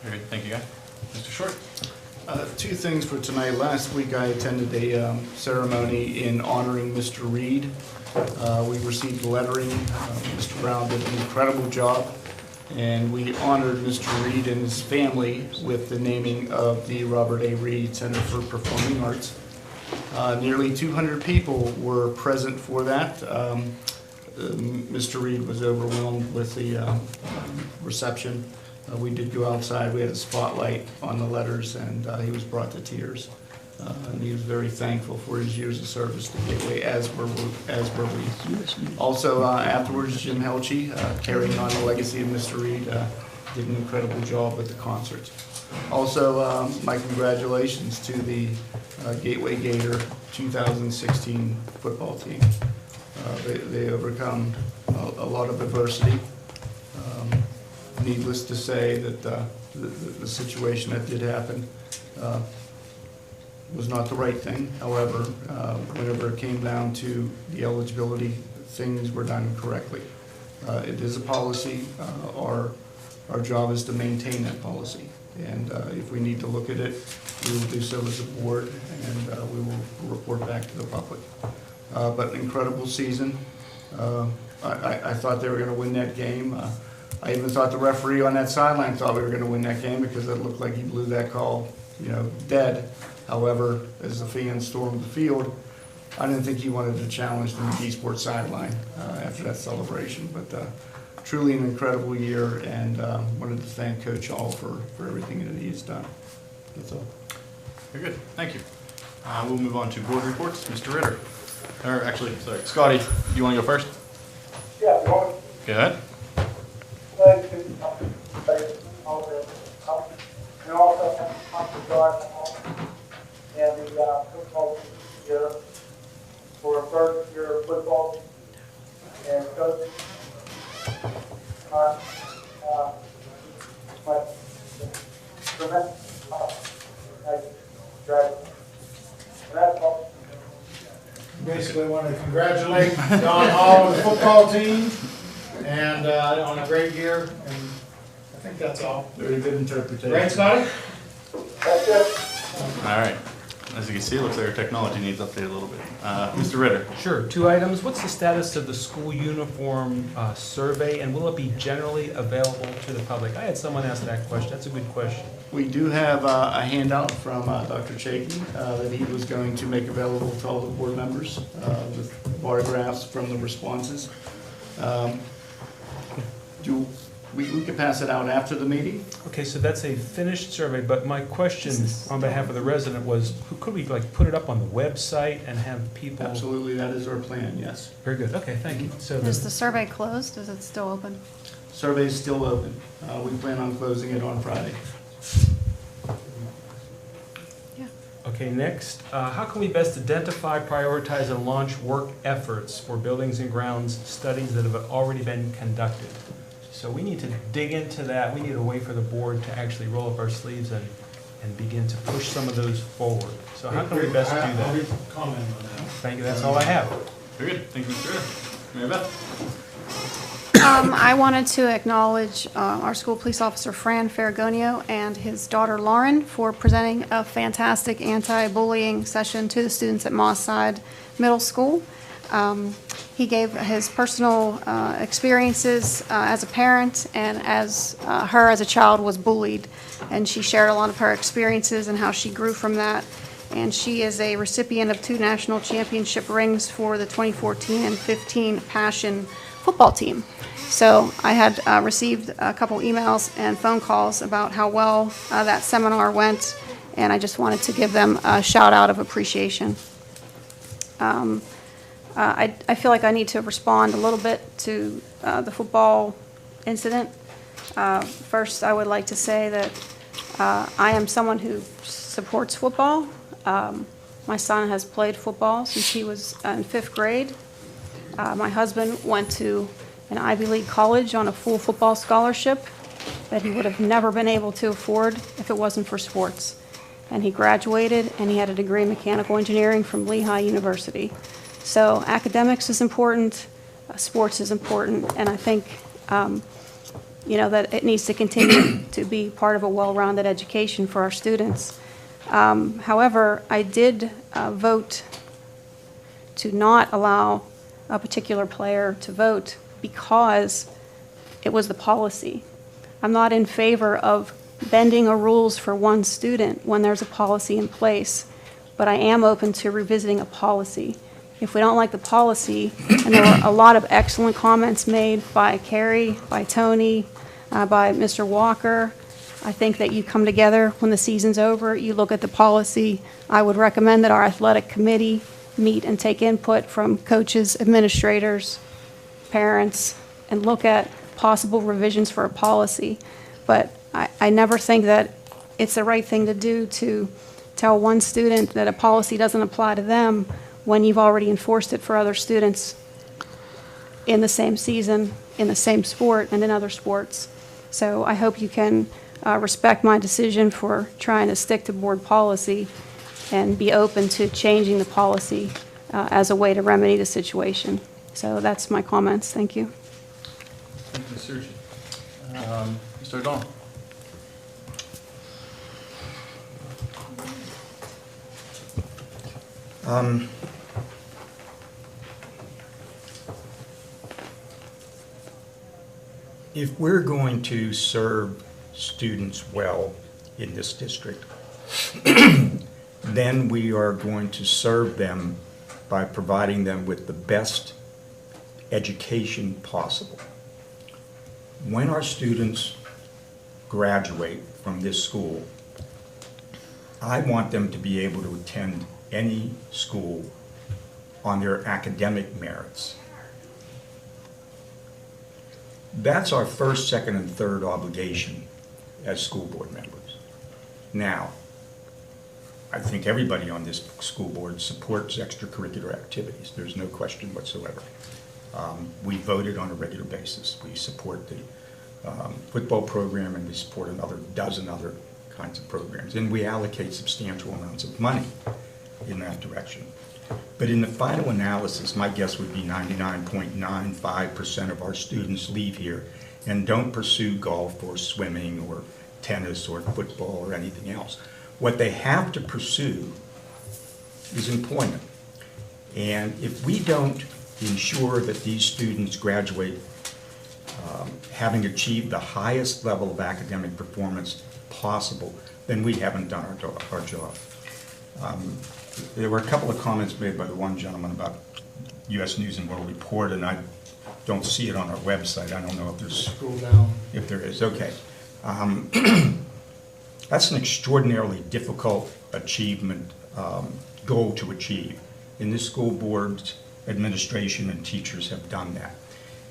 Very good. Thank you, guys. Mr. Short? 2 things for tonight. Last week I attended a ceremony in honoring Mr. Reed. We received lettering. Mr. Brown did an incredible job, and we honored Mr. Reed and his family with the naming of the Robert A. Reed Center for Performing Arts. Nearly 200 people were present for that. Mr. Reed was overwhelmed with the reception. We did go outside, we had a spotlight on the letters, and he was brought to tears. And he was very thankful for his years of service to Gateway, as were we. Also, afterwards, Jim Helchie, carrying on the legacy of Mr. Reed, did an incredible job with the concerts. Also, my congratulations to the Gateway Gator 2016 football team. They overcome a lot of adversity. Needless to say that the situation that did happen was not the right thing. However, whenever it came down to the eligibility, things were done correctly. It is a policy. Our job is to maintain that policy. And if we need to look at it, we will do so as a board, and we will report back to the public. But an incredible season. I thought they were going to win that game. I even thought the referee on that sideline thought we were going to win that game because it looked like he blew that call, dead. However, as the fans stormed the field, I didn't think he wanted to challenge the McGee Sports sideline after that celebration. But truly an incredible year, and wanted to thank Coach Hall for everything that he has done. That's all. Very good. Thank you. We'll move on to board reports. Mr. Ritter. Or actually, sorry, Scotty, do you want to go first? Yeah, go ahead. And also, and the football year for a first year of football and coaching. Basically, I want to congratulate Don Hall and the football team, and on a great year, and I think that's all. Very good interpretation. Right, Scotty? That's it. All right. As you can see, it looks like our technology needs updated a little bit. Mr. Ritter? Sure, 2 items. What's the status of the school uniform survey, and will it be generally available to the public? I had someone ask that question. That's a good question. We do have a handout from Dr. Chakey that he was going to make available to all the board members with bar graphs from the responses. We could pass it out after the meeting? Okay, so that's a finished survey, but my question on behalf of the resident was, could we like put it up on the website and have people? Absolutely, that is our plan, yes. Very good, okay, thank you. So Is the survey closed? Is it still open? Survey is still open. We plan on closing it on Friday. Okay, next, how can we best identify, prioritize, and launch work efforts for buildings and grounds studies that have already been conducted? So we need to dig into that. We need a way for the board to actually roll up our sleeves and begin to push some of those forward. So how can we best do that? I'll be commenting on that. Thank you, that's all I have. Very good, thank you, Mr. Ritter. Mary Beth? I wanted to acknowledge our school police officer Fran Ferragonio and his daughter Lauren for presenting a fantastic anti-bullying session to the students at Moss-Side Middle School. He gave his personal experiences as a parent and as her as a child was bullied, and she shared a lot of her experiences and how she grew from that. And she is a recipient of 2 national championship rings for the 2014 and 15 Passion football team. So I had received a couple emails and phone calls about how well that seminar went, and I just wanted to give them a shout out of appreciation. I feel like I need to respond a little bit to the football incident. First, I would like to say that I am someone who supports football. My son has played football since he was in 5th grade. My husband went to an Ivy League college on a full football scholarship that he would have never been able to afford if it wasn't for sports. And he graduated and he had a degree in mechanical engineering from Lehigh University. So academics is important, sports is important, and I think that it needs to continue to be part of a well-rounded education for our students. However, I did vote to not allow a particular player to vote because it was the policy. I'm not in favor of bending a rules for one student when there's a policy in place, but I am open to revisiting a policy. If we don't like the policy, and there were a lot of excellent comments made by Carrie, by Tony, by Mr. Walker, I think that you come together when the season's over, you look at the policy. I would recommend that our athletic committee meet and take input from coaches, administrators, parents, and look at possible revisions for a policy. But I never think that it's the right thing to do to tell one student that a policy doesn't apply to them when you've already enforced it for other students in the same season, in the same sport, and in other sports. So I hope you can respect my decision for trying to stick to board policy and be open to changing the policy as a way to remedy the situation. So that's my comments. Thank you. Thank you, Ms. Suchi. Mr. O'Donnell? If we're going to serve students well in this district, then we are going to serve them by providing them with the best education possible. When our students graduate from this school, I want them to be able to attend any school on their academic merits. That's our first, second, and third obligation as school board members. Now, I think everybody on this school board supports extracurricular activities. There's no question whatsoever. We voted on a regular basis. We support the football program, and we support another dozen other kinds of programs. And we allocate substantial amounts of money in that direction. But in the final analysis, my guess would be 99.95% of our students leave here and don't pursue golf or swimming or tennis or football or anything else. What they have to pursue is employment. And if we don't ensure that these students graduate having achieved the highest level of academic performance possible, then we haven't done our job. There were a couple of comments made by the one gentleman about U.S. News and World Report, and I don't see it on our website. I don't know if there's... Scroll down. If there is, okay. That's an extraordinarily difficult achievement, goal to achieve. And this school board's administration and teachers have done that.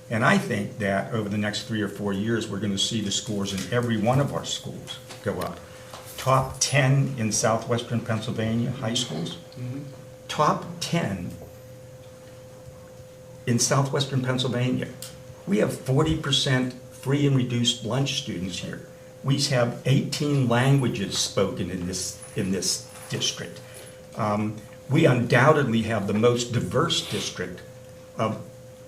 And I think that over the next 3 or 4 years, we're going to see the scores in every one of our schools go up. Top 10 in southwestern Pennsylvania high schools. Top 10 in southwestern Pennsylvania. We have 40% free and reduced lunch students here. We have 18 languages spoken in this district. We undoubtedly have the most diverse district of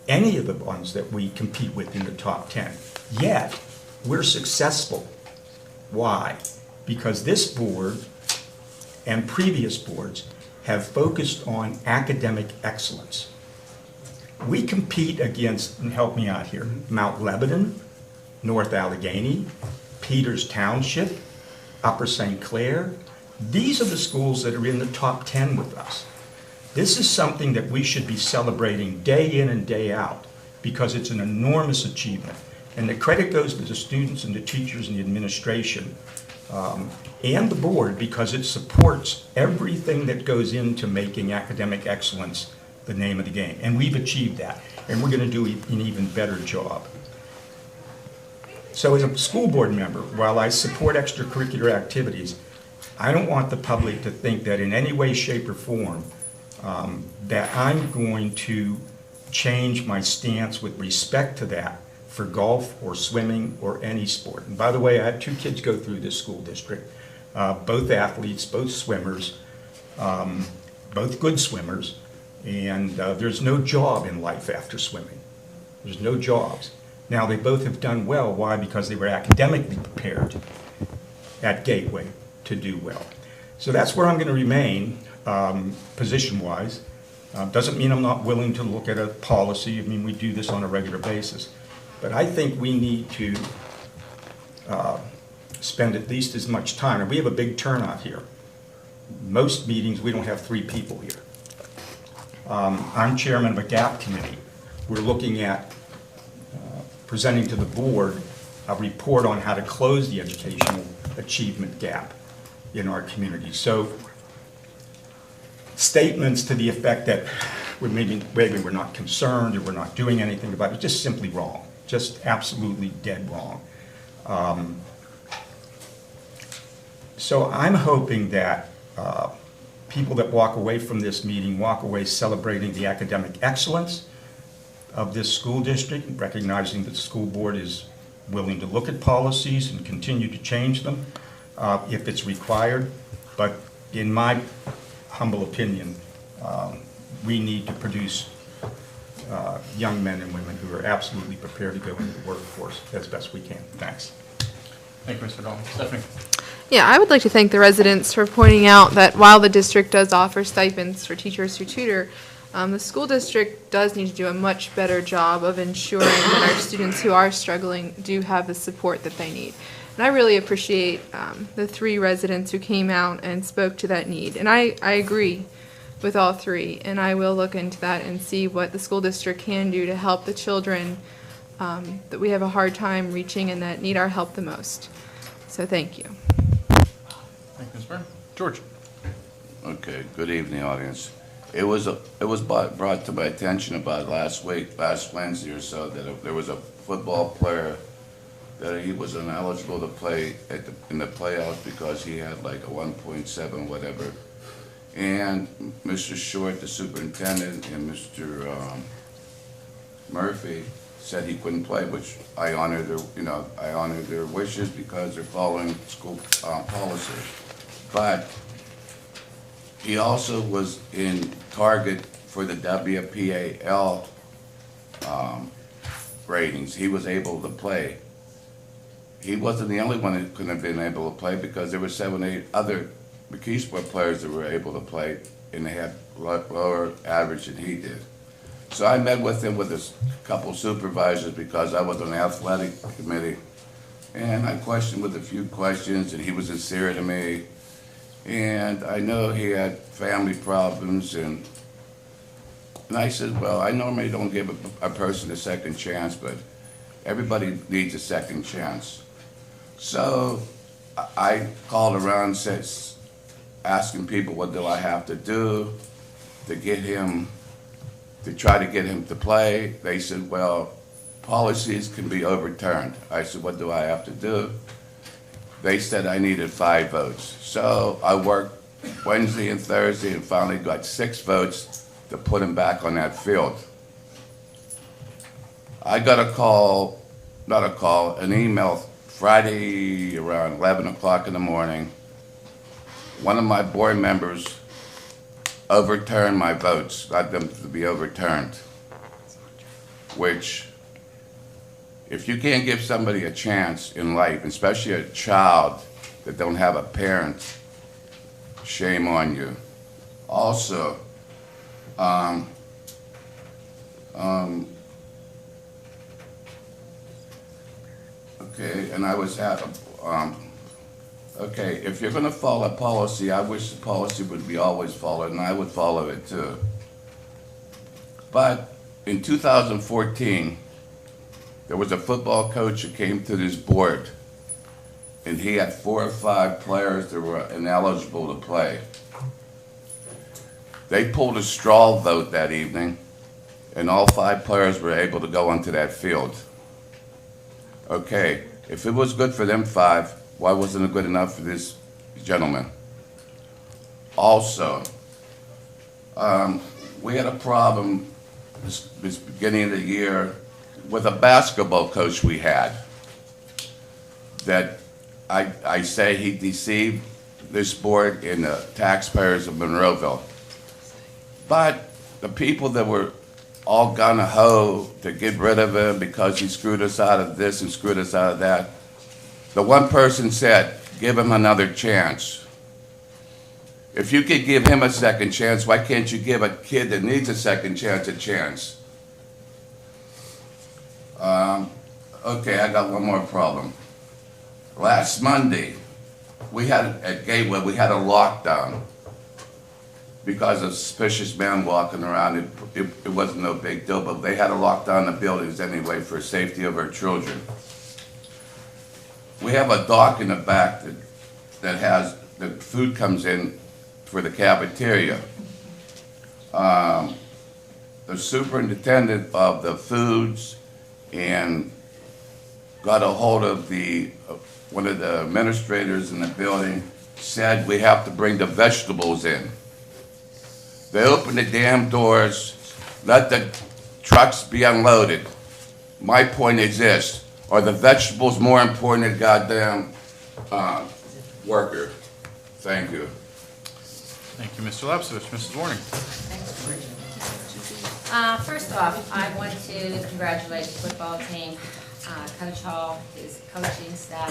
any of the ones that we compete with in the top 10. Yet, we're successful. Why? Because this board and previous boards have focused on academic excellence. We compete against, and help me out here, Mount Lebanon, North Allegheny, Peters Township, Upper St. Clair. These are the schools that are in the top 10 with us. This is something that we should be celebrating day in and day out because it's an enormous achievement. And the credit goes to the students and the teachers and the administration and the board because it supports everything that goes into making academic excellence the name of the game. And we've achieved that. And we're going to do an even better job. So as a school board member, while I support extracurricular activities, I don't want the public to think that in any way, shape, or form that I'm going to change my stance with respect to that for golf or swimming or any sport. And by the way, I had 2 kids go through this school district, both athletes, both swimmers, both good swimmers, and there's no job in life after swimming. There's no jobs. Now, they both have done well. Why? Because they were academically prepared at Gateway to do well. So that's where I'm going to remain, position-wise. Doesn't mean I'm not willing to look at a policy. I mean, we do this on a regular basis. But I think we need to spend at least as much time. And we have a big turnout here. Most meetings, we don't have 3 people here. I'm chairman of a GAP committee. We're looking at presenting to the board a report on how to close the educational achievement gap in our community. So statements to the effect that maybe we're not concerned or we're not doing anything about it is just simply wrong, just absolutely dead wrong. So I'm hoping that people that walk away from this meeting walk away celebrating the academic excellence of this school district, recognizing that the school board is willing to look at policies and continue to change them if it's required. But in my humble opinion, we need to produce young men and women who are absolutely prepared to go into the workforce as best we can. Thanks. Thank you, Mr. Dalton. Stephanie? Yeah, I would like to thank the residents for pointing out that while the district does offer stipends for teachers who tutor, the school district does need to do a much better job of ensuring that our students who are struggling do have the support that they need. And I really appreciate the 3 residents who came out and spoke to that need. And I agree with all 3, and I will look into that and see what the school district can do to help the children that we have a hard time reaching and that need our help the most. So thank you. Thank you, Ms. Byrne. George? Okay, good evening, audience. It was brought to my attention about last Wednesday or so, that there was a football player that he was ineligible to play in the playoffs because he had like a 1.7 whatever. And Mr. Short, the superintendent, and Mr. Murphy said he couldn't play, which I honor their wishes because they're following school policy. But he also was in target for the WPAL ratings. He was able to play. He wasn't the only one that couldn't have been able to play because there were 7 or 8 other McKeesport players that were able to play and they had lower average than he did. So I met with him with a couple supervisors because I was on the athletic committee, and I questioned with a few questions, and he was sincere to me. And I know he had family problems, and I said, well, I normally don't give a person a second chance, but everybody needs a second chance. So I called around, asking people, what do I have to do to get him, to try to get him to play? They said, well, policies can be overturned. I said, what do I have to do? They said I needed 5 votes. So I worked Wednesday and Thursday and finally got 6 votes to put him back on that field. I got an email Friday around 11 o'clock in the morning. One of my board members overturned my votes, got them to be overturned, which, if you can't give somebody a chance in life, especially a child that don't have a parent, shame on you. Also, okay, and I was at, okay, if you're gonna follow a policy, I wish the policy would be always followed, and I would follow it too. But in 2014, there was a football coach who came to this board, and he had 4 or 5 players that were ineligible to play. They pulled a straw vote that evening, and all 5 players were able to go onto that field. Okay, if it was good for them 5, why wasn't it good enough for this gentleman? Also, we had a problem this beginning of the year with a basketball coach we had that I say he deceived this board and the taxpayers of Monroeville. But the people that were all gung-ho to get rid of him because he screwed us out of this and screwed us out of that, the one person said, give him another chance. If you could give him a second chance, why can't you give a kid that needs a second chance a chance? Okay, I got one more problem. Last Monday, we had at Gateway, we had a lockdown because of suspicious men walking around. It wasn't no big deal, but they had to lock down the buildings anyway for safety of our children. We have a dock in the back that has, the food comes in for the cafeteria. The superintendent of the foods and got a hold of one of the administrators in the building, said we have to bring the vegetables in. They opened the damn doors, let the trucks be unloaded. My point is this, are the vegetables more important than goddamn worker? Thank you. Thank you, Mr. Lepsovich. Mrs. Warning. First off, I want to congratulate the football team, Coach Hall, his coaching staff.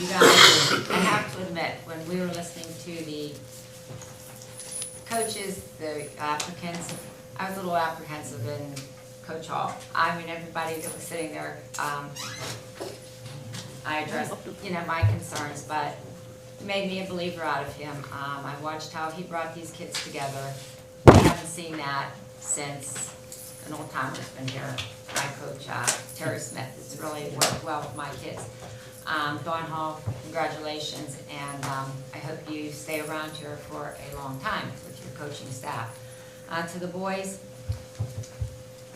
You guys, I have to admit, when we were listening to the coaches, the applicants, I was a little apprehensive in Coach Hall. I mean, everybody that was sitting there, I addressed, my concerns, but it made me a believer out of him. I watched how he brought these kids together. I haven't seen that since an old timer's been here. My coach, Terry Smith, has really worked well with my kids. Dawn Hall, congratulations, and I hope you stay around here for a long time with your coaching staff. To the boys,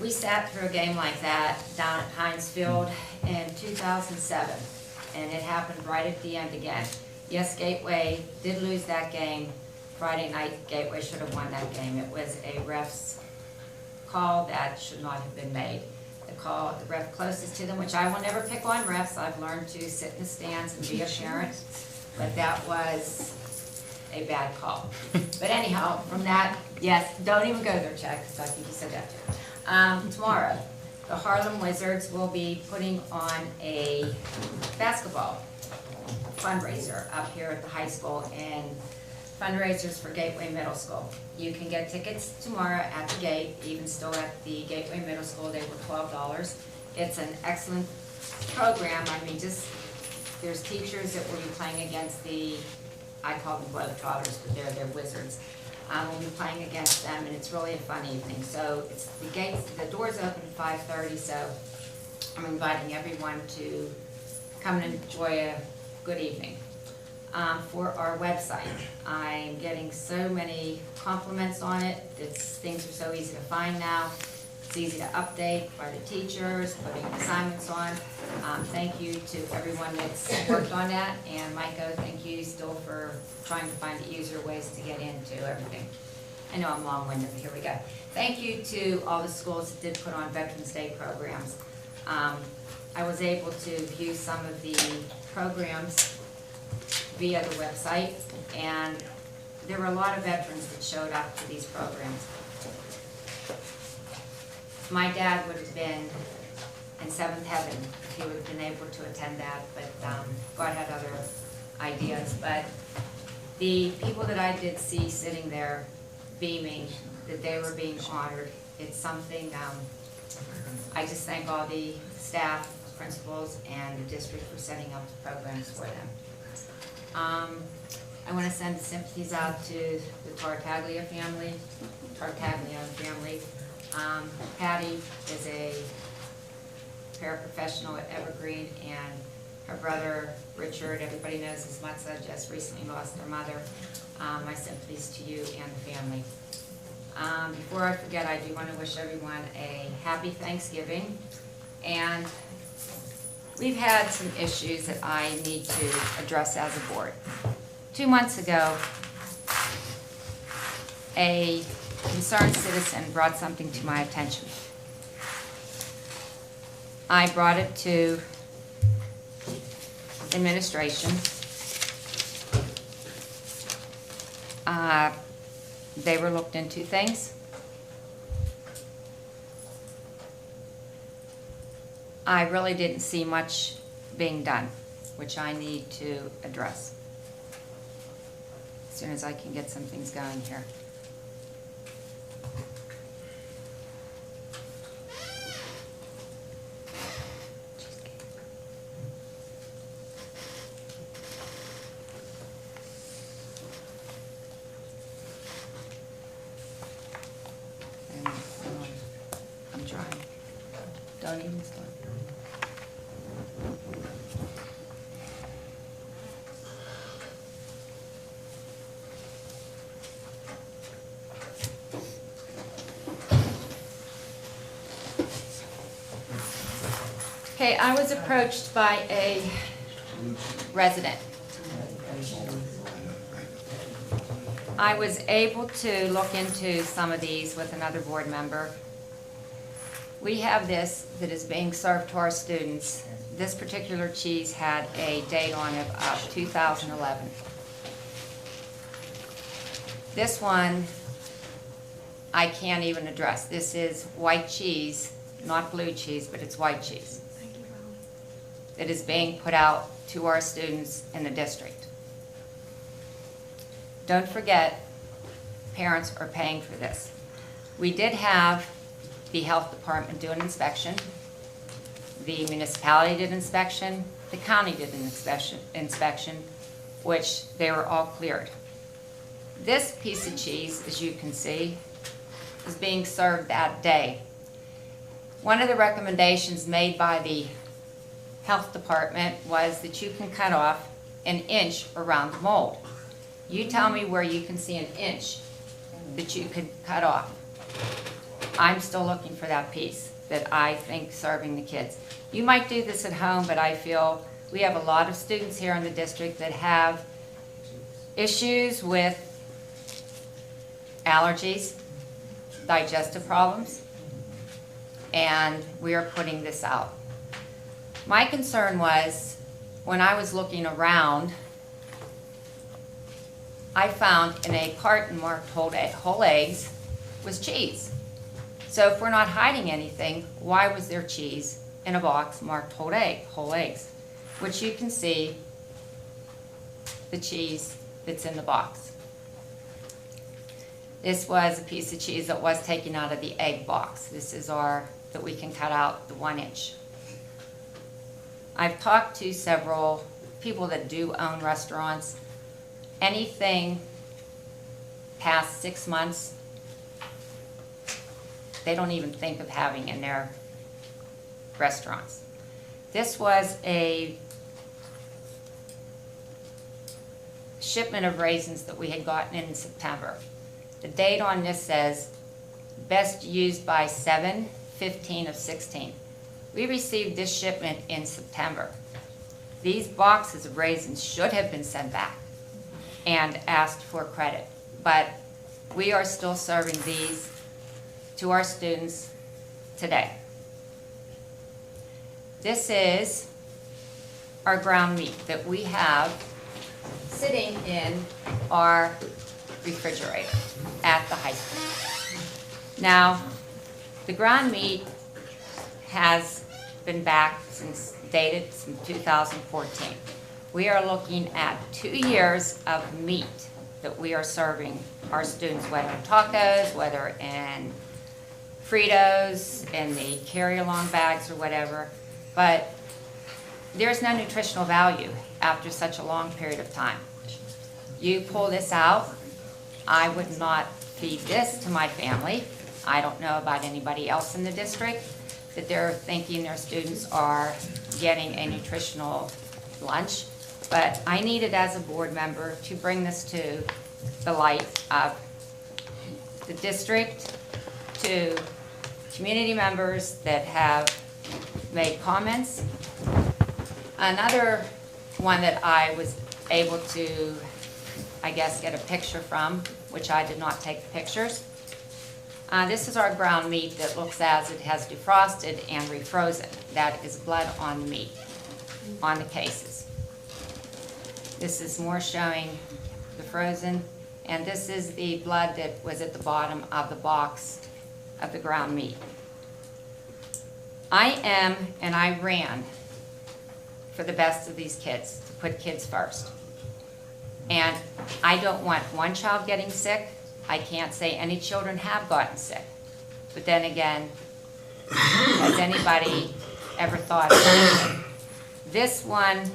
we sat through a game like that down at Heinz Field in 2007, and it happened right at the end again. Yes, Gateway did lose that game. Friday night, Gateway should have won that game. It was a ref's call that should not have been made. The ref closest to them, which I will never pick on refs. I've learned to sit in the stands and be a parent, but that was a bad call. But anyhow, from that, yes, don't even go there, Chad, because I think you said that too. Tomorrow, the Harlem Wizards will be putting on a basketball fundraiser up here at the high school, and fundraisers for Gateway Middle School. You can get tickets tomorrow at the gate, even still at the Gateway Middle School, they were $12. It's an excellent program. I mean, just, there's teachers that will be playing against I call them Globetrotters, but they're wizards. We'll be playing against them, and it's really a fun evening. So it's the doors open at 5:30, so I'm inviting everyone to come and enjoy a good evening. For our website, I'm getting so many compliments on it. Things are so easy to find now. It's easy to update by the teachers, putting assignments on. Thank you to everyone that's worked on that, and Micah, thank you still for trying to find easier ways to get into everything. I know I'm long-winded, but here we go. Thank you to all the schools that did put on Veterans Day programs. I was able to view some of the programs via the website, and there were a lot of veterans that showed up to these programs. My dad would have been in seventh heaven if he would have been able to attend that, but God had other ideas. But the people that I did see sitting there beaming, that they were being honored, it's something, I just thank all the staff, principals, and the district for setting up the programs for them. I want to send sympathies out to the Tartaglia family. Patty is a paraprofessional at Evergreen, and her brother Richard, everybody knows his mother, just recently lost their mother. My sympathies to you and the family. Before I forget, I do want to wish everyone a happy Thanksgiving, and we've had some issues that I need to address as a board. 2 months ago, a concerned citizen brought something to my attention. I brought it to administration. They were looked into things. I really didn't see much being done, which I need to address as soon as I can get some things going here. I'm trying. Don't even start. Okay, I was approached by a resident. I was able to look into some of these with another board member. We have this that is being served to our students. This particular cheese had a date on it of 2011. This one, I can't even address. This is white cheese, not blue cheese, but it's white cheese. That is being put out to our students in the district. Don't forget, parents are paying for this. We did have the health department do an inspection. The municipality did inspection. The county did an inspection, which they were all cleared. This piece of cheese, as you can see, is being served that day. One of the recommendations made by the health department was that you can cut off an inch around the mold. You tell me where you can see an inch that you could cut off. I'm still looking for that piece that I think serving the kids. You might do this at home, but I feel we have a lot of students here in the district that have issues with allergies, digestive problems, and we are putting this out. My concern was, when I was looking around, I found in a carton marked whole eggs was cheese. So if we're not hiding anything, why was there cheese in a box marked whole eggs? Which you can see the cheese that's in the box. This was a piece of cheese that was taken out of the egg box. This is that we can cut out the 1 inch. I've talked to several people that do own restaurants. Anything past 6 months, they don't even think of having in their restaurants. This was a shipment of raisins that we had gotten in September. The date on this says best used by 7/15/16. We received this shipment in September. These boxes of raisins should have been sent back and asked for credit, but we are still serving these to our students today. This is our ground meat that we have sitting in our refrigerator at the high school. Now, the ground meat has been back dated since 2014. We are looking at 2 years of meat that we are serving our students, whether in tacos, whether in Fritos, in the carry-along bags or whatever. But there's no nutritional value after such a long period of time. You pull this out, I would not feed this to my family. I don't know about anybody else in the district that they're thinking their students are getting a nutritional lunch. But I needed, as a board member, to bring this to the light of the district, to community members that have made comments. Another one that I was able to, I guess, get a picture from, which I did not take the pictures. This is our ground meat that looks as it has defrosted and refrozen. That is blood on the meat, on the cases. This is more showing the frozen, and this is the blood that was at the bottom of the box of the ground meat. I am, and I ran for the best of these kids, to put kids first. And I don't want one child getting sick. I can't say any children have gotten sick. But then again, has anybody ever thought of it? This one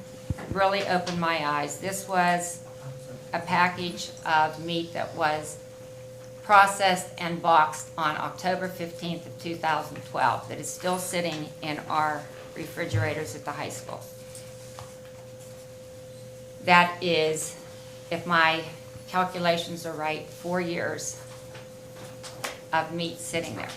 really opened my eyes. This was a package of meat that was processed and boxed on October 15th of 2012 that is still sitting in our refrigerators at the high school. That is, if my calculations are right, 4 years of meat sitting there.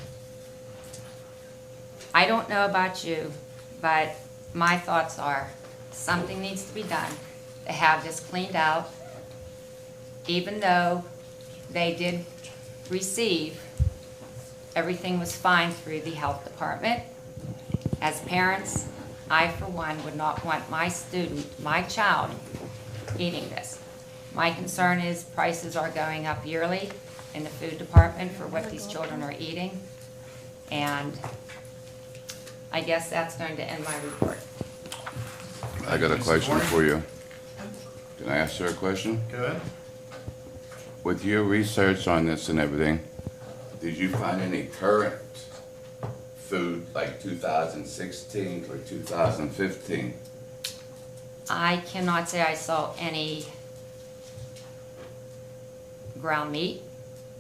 I don't know about you, but my thoughts are something needs to be done to have this cleaned out, even though they did receive, everything was fine through the health department. As parents, I for one would not want my student, my child, eating this. My concern is prices are going up yearly in the food department for what these children are eating. And I guess that's going to end my report. I got a question for you. Can I ask her a question? Go ahead. With your research on this and everything, did you find any current food like 2016 or 2015? I cannot say I saw any ground meat,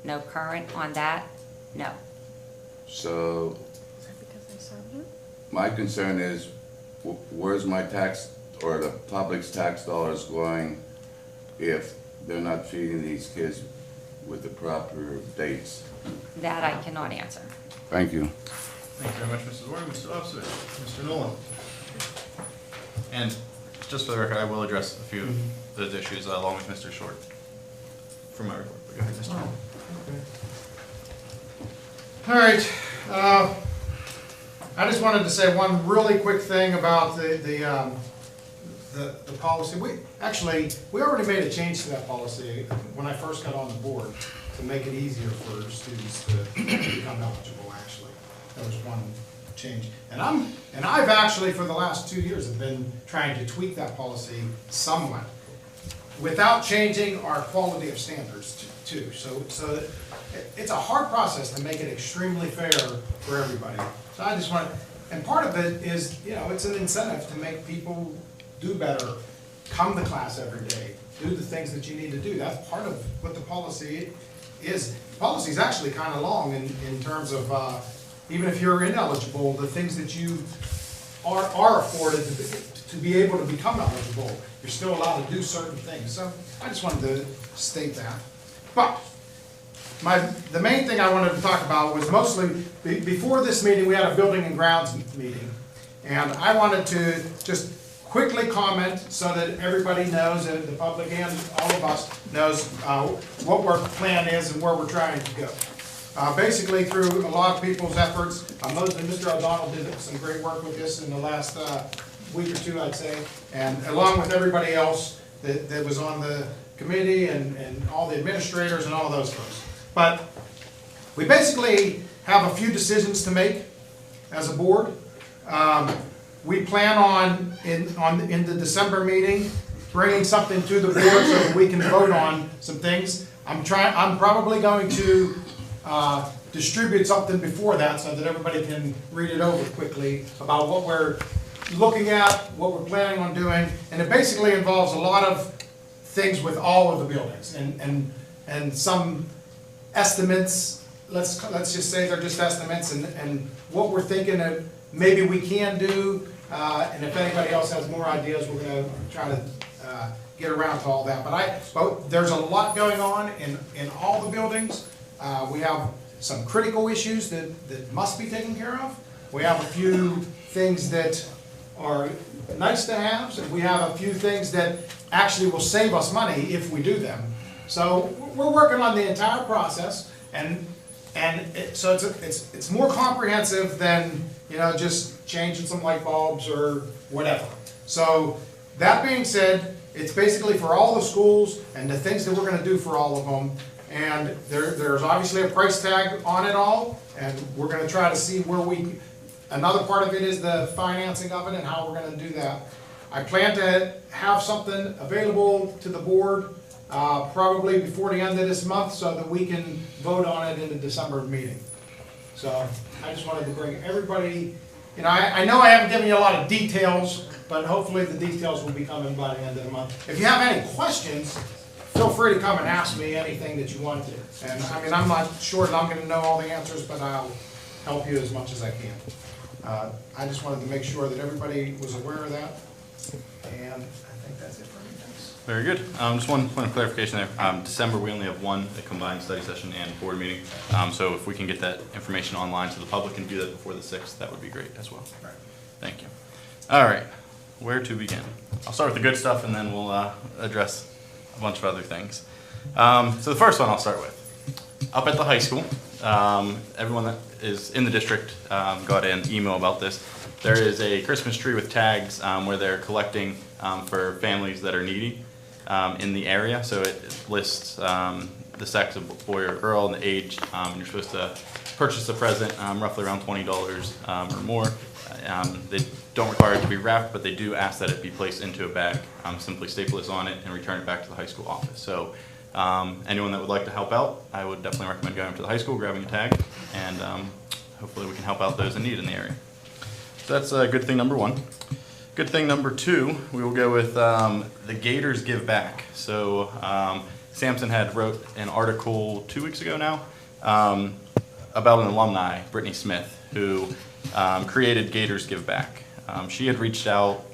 no current on that, no. So, my concern is, where's my tax, or the public's tax dollars going if they're not feeding these kids with the proper dates? That I cannot answer. Thank you. Thank you very much, Mrs. Warren. Mr. Officer, Mr. Nolan. And just for the record, I will address a few of those issues along with Mr. Short from my report. But go ahead, Mr. Nolan. All right, I just wanted to say one really quick thing about the policy. We already made a change to that policy when I first got on the board to make it easier for students to become eligible, actually. That was one change. And I've actually, for the last 2 years, have been trying to tweak that policy somewhat without changing our quality of standards too. So it's a hard process to make it extremely fair for everybody. So I just want, and part of it is, you know, it's an incentive to make people do better, come to class every day, do the things that you need to do. That's part of what the policy is. The policy is actually kind of long in terms of, even if you're ineligible, the things that you are afforded to be able to become eligible, you're still allowed to do certain things. So I just wanted to state that. But the main thing I wanted to talk about was mostly, before this meeting, we had a building and grounds meeting. And I wanted to just quickly comment so that everybody knows, and the public and all of us knows what our plan is and where we're trying to go. Basically, through a lot of people's efforts, mostly Mr. O'Donnell did some great work with this in the last week or two, I'd say, and along with everybody else that was on the committee and all the administrators and all those folks. But we basically have a few decisions to make as a board. We plan on, in the December meeting, bringing something to the board so that we can vote on some things. I'm probably going to distribute something before that so that everybody can read it over quickly about what we're looking at, what we're planning on doing, and it basically involves a lot of things with all of the buildings and some estimates. Let's just say they're just estimates and what we're thinking that maybe we can do, and if anybody else has more ideas, we're going to try to get around to all that. But there's a lot going on in all the buildings. We have some critical issues that must be taken care of. We have a few things that are nice to have, and we have a few things that actually will save us money if we do them. So we're working on the entire process, so it's more comprehensive than, you know, just changing some light bulbs or whatever. So that being said, it's basically for all the schools and the things that we're going to do for all of them. And there's obviously a price tag on it all, and we're going to try to see where another part of it is the financing of it and how we're going to do that. I plan to have something available to the board probably before the end of this month so that we can vote on it in the December meeting. So I just wanted to bring everybody, you know, I know I haven't given you a lot of details, but hopefully the details will be coming by the end of the month. If you have any questions, feel free to come and ask me anything that you want to. And I mean, I'm not sure that I'm going to know all the answers, but I'll help you as much as I can. I just wanted to make sure that everybody was aware of that. And I think that's it for me. Thanks. Very good. Just one point of clarification there. December, we only have one, a combined study session and board meeting. So if we can get that information online to the public and do that before the 6th, that would be great as well. Right. Thank you. All right. Where to begin? I'll start with the good stuff and then we'll address a bunch of other things. So the first one I'll start with. Up at the high school, everyone that is in the district got an email about this. There is a Christmas tree with tags where they're collecting for families that are needy in the area. So it lists the sex of a boy or girl and the age, and you're supposed to purchase a present roughly around $20 or more. They don't require it to be wrapped, but they do ask that it be placed into a bag. Simply staple this on it and return it back to the high school office. So anyone that would like to help out, I would definitely recommend going up to the high school, grabbing a tag, and hopefully we can help out those in need in the area. So that's good thing number one. Good thing number two, we will go with the Gators Give Back. So Samson had wrote an article 2 weeks ago now about an alumni, Brittany Smith, who created Gators Give Back. She had reached out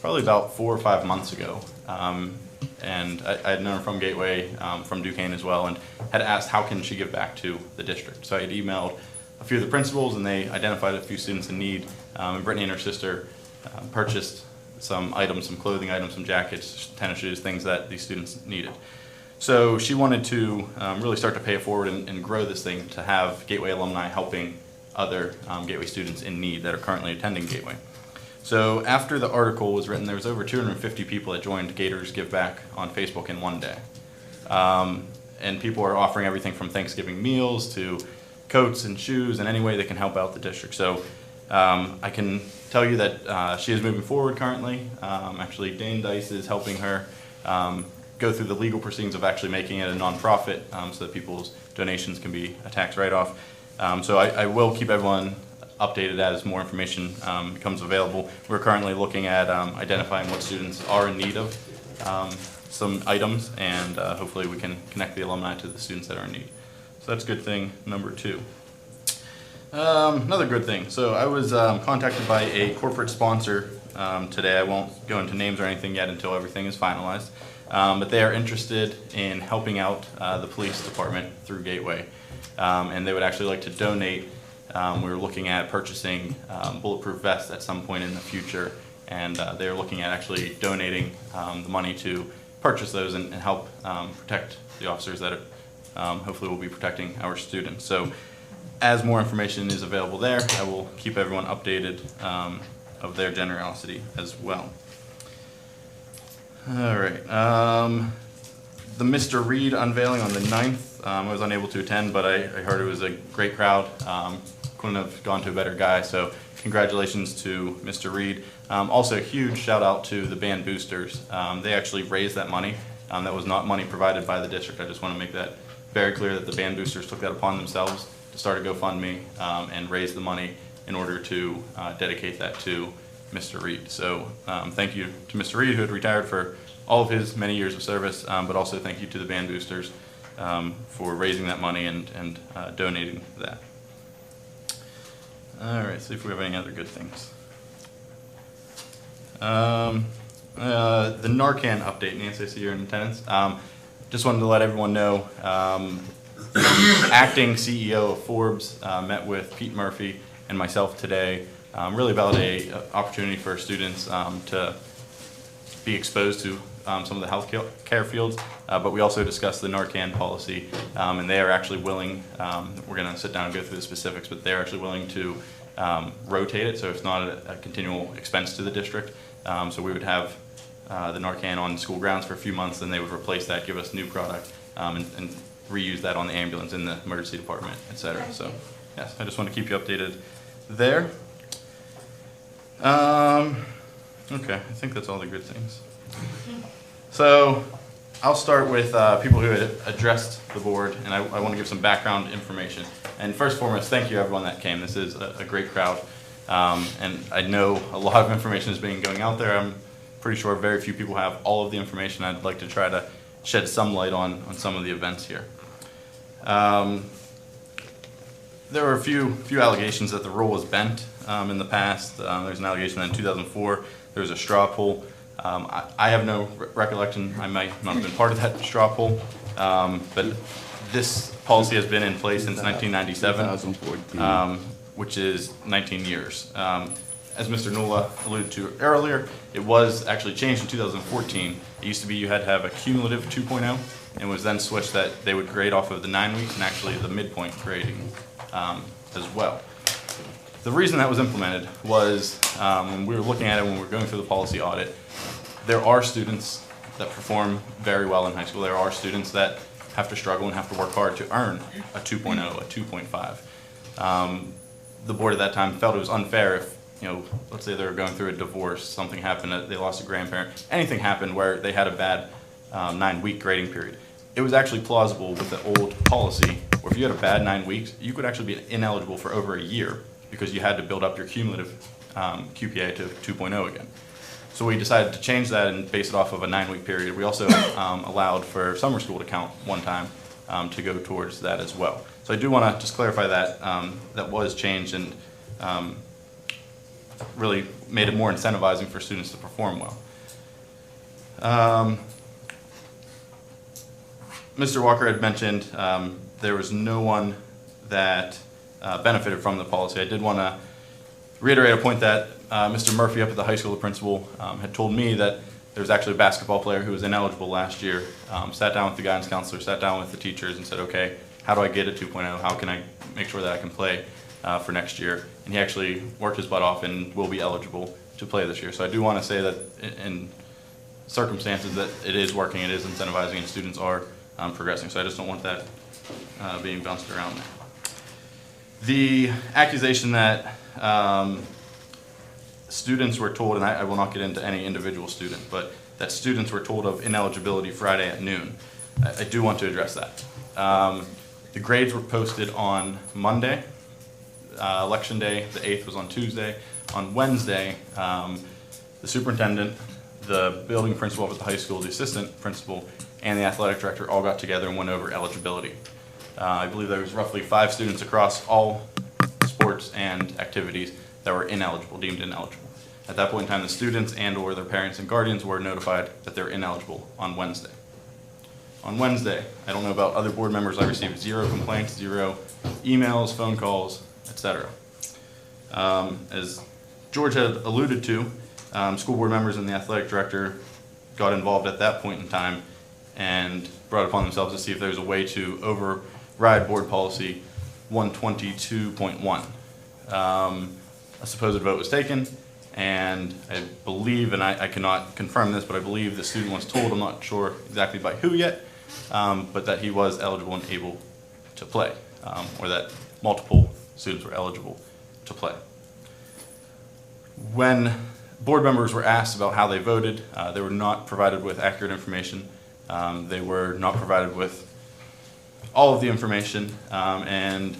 probably about 4 or 5 months ago, and I had known her from Gateway, from Duquesne as well, and had asked how can she give back to the district. So I had emailed a few of the principals, and they identified a few students in need, and Brittany and her sister purchased some items, some clothing items, some jackets, tennis shoes, things that these students needed. So she wanted to really start to pay it forward and grow this thing to have Gateway alumni helping other Gateway students in need that are currently attending Gateway. So after the article was written, there was over 250 people that joined Gators Give Back on Facebook in one day. And people are offering everything from Thanksgiving meals to coats and shoes and any way they can help out the district. So I can tell you that she is moving forward currently. Actually, Dane Dice is helping her go through the legal proceedings of actually making it a nonprofit so that people's donations can be a tax write-off. So I will keep everyone updated as more information becomes available. We're currently looking at identifying what students are in need of some items, and hopefully we can connect the alumni to the students that are in need. So that's good thing number 2. Another good thing. So I was contacted by a corporate sponsor today. I won't go into names or anything yet until everything is finalized. But they are interested in helping out the police department through Gateway. And they would actually like to donate. We were looking at purchasing bulletproof vests at some point in the future. And they're looking at actually donating the money to purchase those and help protect the officers that hopefully will be protecting our students. So as more information is available there, I will keep everyone updated of their generosity as well. All right. The Mr. Reed unveiling on the 9th, I was unable to attend, but I heard it was a great crowd. Couldn't have gone to a better guy, so congratulations to Mr. Reed. Also, a huge shout out to the band boosters. They actually raised that money. That was not money provided by the district. I just want to make that very clear that the band boosters took that upon themselves to start a GoFundMe and raise the money in order to dedicate that to Mr. Reed. So thank you to Mr. Reed, who had retired for all of his many years of service, but also thank you to the band boosters for raising that money and donating that. All right, see if we have any other good things. The Narcan update, Nancy, I see you're in attendance. Just wanted to let everyone know, the acting CEO of Forbes met with Pete Murphy and myself today, really about an opportunity for students to be exposed to some of the health care fields, but we also discussed the Narcan policy, and they are actually willing, we're going to sit down and go through the specifics, but they're actually willing to rotate it, so it's not a continual expense to the district. So we would have the Narcan on school grounds for a few months, then they would replace that, give us new product, and reuse that on the ambulance in the emergency department, et cetera. So yes, I just want to keep you updated there. Okay, I think that's all the good things. So I'll start with people who had addressed the board, and I want to give some background information. And first and foremost, thank you everyone that came. This is a great crowd, and I know a lot of information is being going out there. I'm pretty sure very few people have all of the information. I'd like to try to shed some light on some of the events here. There were a few allegations that the rule was bent in the past. There's an allegation that in 2004 there was a straw poll. I have no recollection. I might not have been part of that straw poll, but this policy has been in place since 1997, which is 19 years. As Mr. Nula alluded to earlier, it was actually changed in 2014. It used to be you had to have a cumulative 2.0, and was then switched that they would grade off of the 9 weeks and actually the midpoint grading as well. The reason that was implemented was when we were looking at it, when we were going through the policy audit, there are students that perform very well in high school. There are students that have to struggle and have to work hard to earn a 2.0, a 2.5. The board at that time felt it was unfair if, let's say they were going through a divorce, something happened, they lost a grandparent, anything happened where they had a bad 9-week grading period. It was actually plausible with the old policy where if you had a bad 9 weeks, you could actually be ineligible for over a year because you had to build up your cumulative QPA to 2.0 again. So we decided to change that and base it off of a 9-week period. We also allowed for summer school to count one time to go towards that as well. So I do want to just clarify that that was changed and really made it more incentivizing for students to perform well. Mr. Walker had mentioned there was no one that benefited from the policy. I did want to reiterate a point that Mr. Murphy up at the high school, the principal, had told me that there was actually a basketball player who was ineligible last year, sat down with the guidance counselor, sat down with the teachers and said, okay, how do I get a 2.0? How can I make sure that I can play for next year? And he actually worked his butt off and will be eligible to play this year. So I do want to say that in circumstances that it is working, it is incentivizing, and students are progressing. So I just don't want that being bounced around there. The accusation that students were told, and I will not get into any individual student, but that students were told of ineligibility Friday at noon. I do want to address that. The grades were posted on Monday. Election day, the 8th, was on Tuesday. On Wednesday, the superintendent, the building principal at the high school, the assistant principal, and the athletic director all got together and went over eligibility. I believe there was roughly 5 students across all sports and activities that were ineligible, deemed ineligible. At that point in time, the students and/or their parents and guardians were notified that they're ineligible on Wednesday. On Wednesday, I don't know about other board members, I received 0 complaints, 0 emails, phone calls, etc. As George had alluded to, school board members and the athletic director got involved at that point in time and brought it upon themselves to see if there was a way to override board policy 122.1. A supposed vote was taken, and I believe, and I cannot confirm this, but I believe the student was told, I'm not sure exactly by who yet, but that he was eligible and able to play, or that multiple students were eligible to play. When board members were asked about how they voted, they were not provided with accurate information. They were not provided with all of the information, and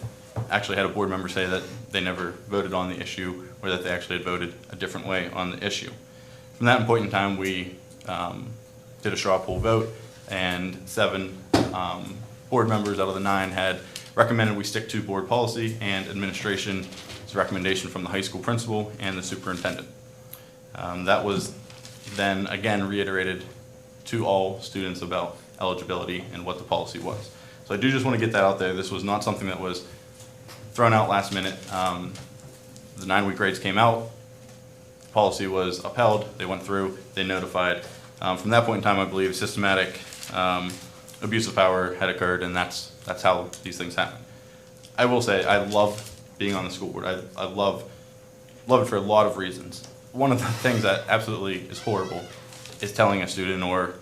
actually had a board member say that they never voted on the issue, or that they actually had voted a different way on the issue. From that point in time, we did a straw poll vote, and 7 board members out of the 9 had recommended we stick to board policy and administration's recommendation from the high school principal and the superintendent. That was then again reiterated to all students about eligibility and what the policy was. So I do just want to get that out there. This was not something that was thrown out last minute. The 9-week grades came out, policy was upheld, they went through, they notified. From that point in time, I believe systematic abuse of power had occurred, and that's how these things happen. I will say I love being on the school board. I love it for a lot of reasons. One of the things that absolutely is horrible is telling a student, or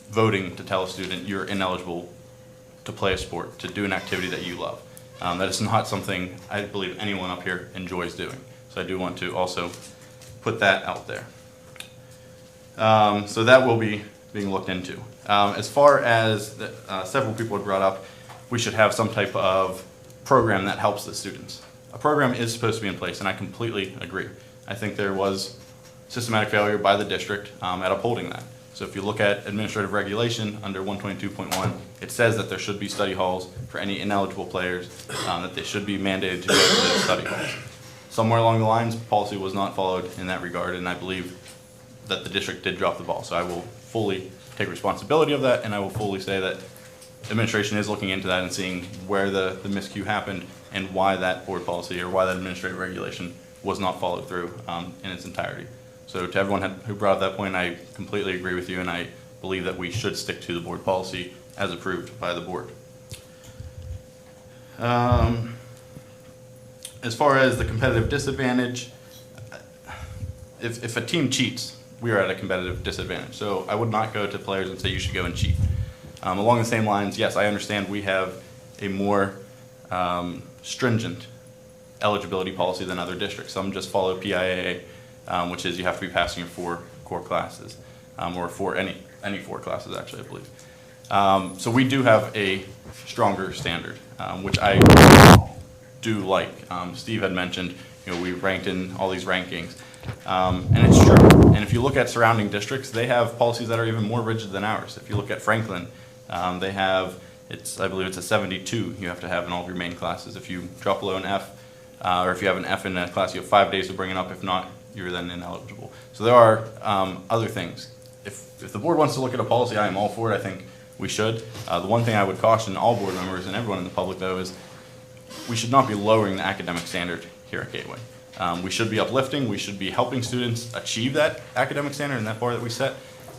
voting to tell a student you're ineligible to play a sport, to do an activity that you love. That is not something I believe anyone up here enjoys doing. So I do want to also put that out there. So that will be being looked into. As far as several people have brought up, we should have some type of program that helps the students. A program is supposed to be in place, and I completely agree. I think there was systematic failure by the district at upholding that. So if you look at administrative regulation under 122.1, it says that there should be study halls for any ineligible players, that they should be mandated to go to the study halls. Somewhere along the lines, policy was not followed in that regard, and I believe that the district did drop the ball. So I will fully take responsibility of that, and I will fully say that administration is looking into that and seeing where the miscue happened and why that board policy or why that administrative regulation was not followed through in its entirety. So to everyone who brought up that point, I completely agree with you, and I believe that we should stick to the board policy as approved by the board. As far as the competitive disadvantage, if a team cheats, we are at a competitive disadvantage. So I would not go to players and say you should go and cheat. Along the same lines, yes, I understand we have a more stringent eligibility policy than other districts. Some just follow PIAA, which is you have to be passing your 4 core classes, or for any 4 classes actually, I believe. So we do have a stronger standard, which I do like. Steve had mentioned, we ranked in all these rankings, and it's true. And if you look at surrounding districts, they have policies that are even more rigid than ours. If you look at Franklin, they have, I believe it's a 72 you have to have in all of your main classes. If you drop below an F, or if you have an F in a class, you have 5 days to bring it up. If not, you're then ineligible. So there are other things. If the board wants to look at a policy, I am all for it. I think we should. The one thing I would caution all board members and everyone in the public, though, is we should not be lowering the academic standard here at Gateway. We should be uplifting. We should be helping students achieve that academic standard and that bar that we set.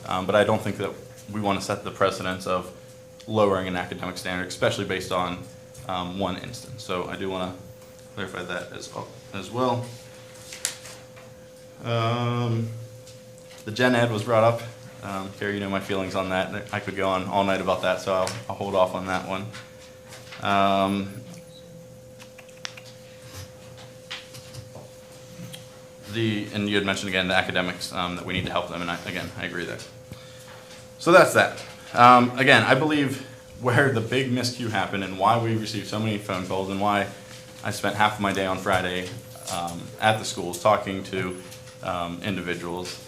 But I don't think that we want to set the precedence of lowering an academic standard, especially based on one instance. So I do want to clarify that as well. The gen ed was brought up. Carrie, you know my feelings on that. I could go on all night about that, so I'll hold off on that one. And you had mentioned again the academics, that we need to help them, and again, I agree there. So that's that. Again, I believe where the big miscue happened and why we received so many phone calls and why I spent half of my day on Friday at the schools talking to individuals.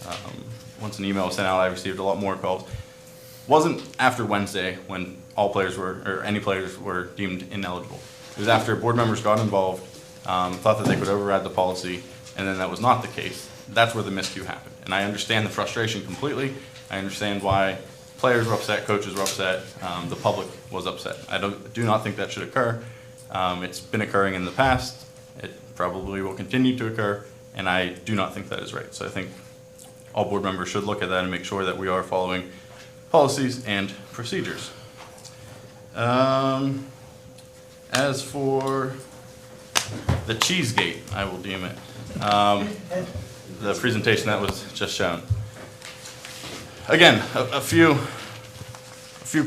Once an email was sent out, I received a lot more calls. Wasn't after Wednesday when all players were, or any players were deemed ineligible. It was after board members got involved, thought that they could override the policy, and then that was not the case. That's where the miscue happened. And I understand the frustration completely. I understand why players were upset, coaches were upset, the public was upset. I do not think that should occur. It's been occurring in the past. It probably will continue to occur, and I do not think that is right. So I think all board members should look at that and make sure that we are following policies and procedures. As for the Cheesegate, I will deem it, the presentation that was just shown. Again, a few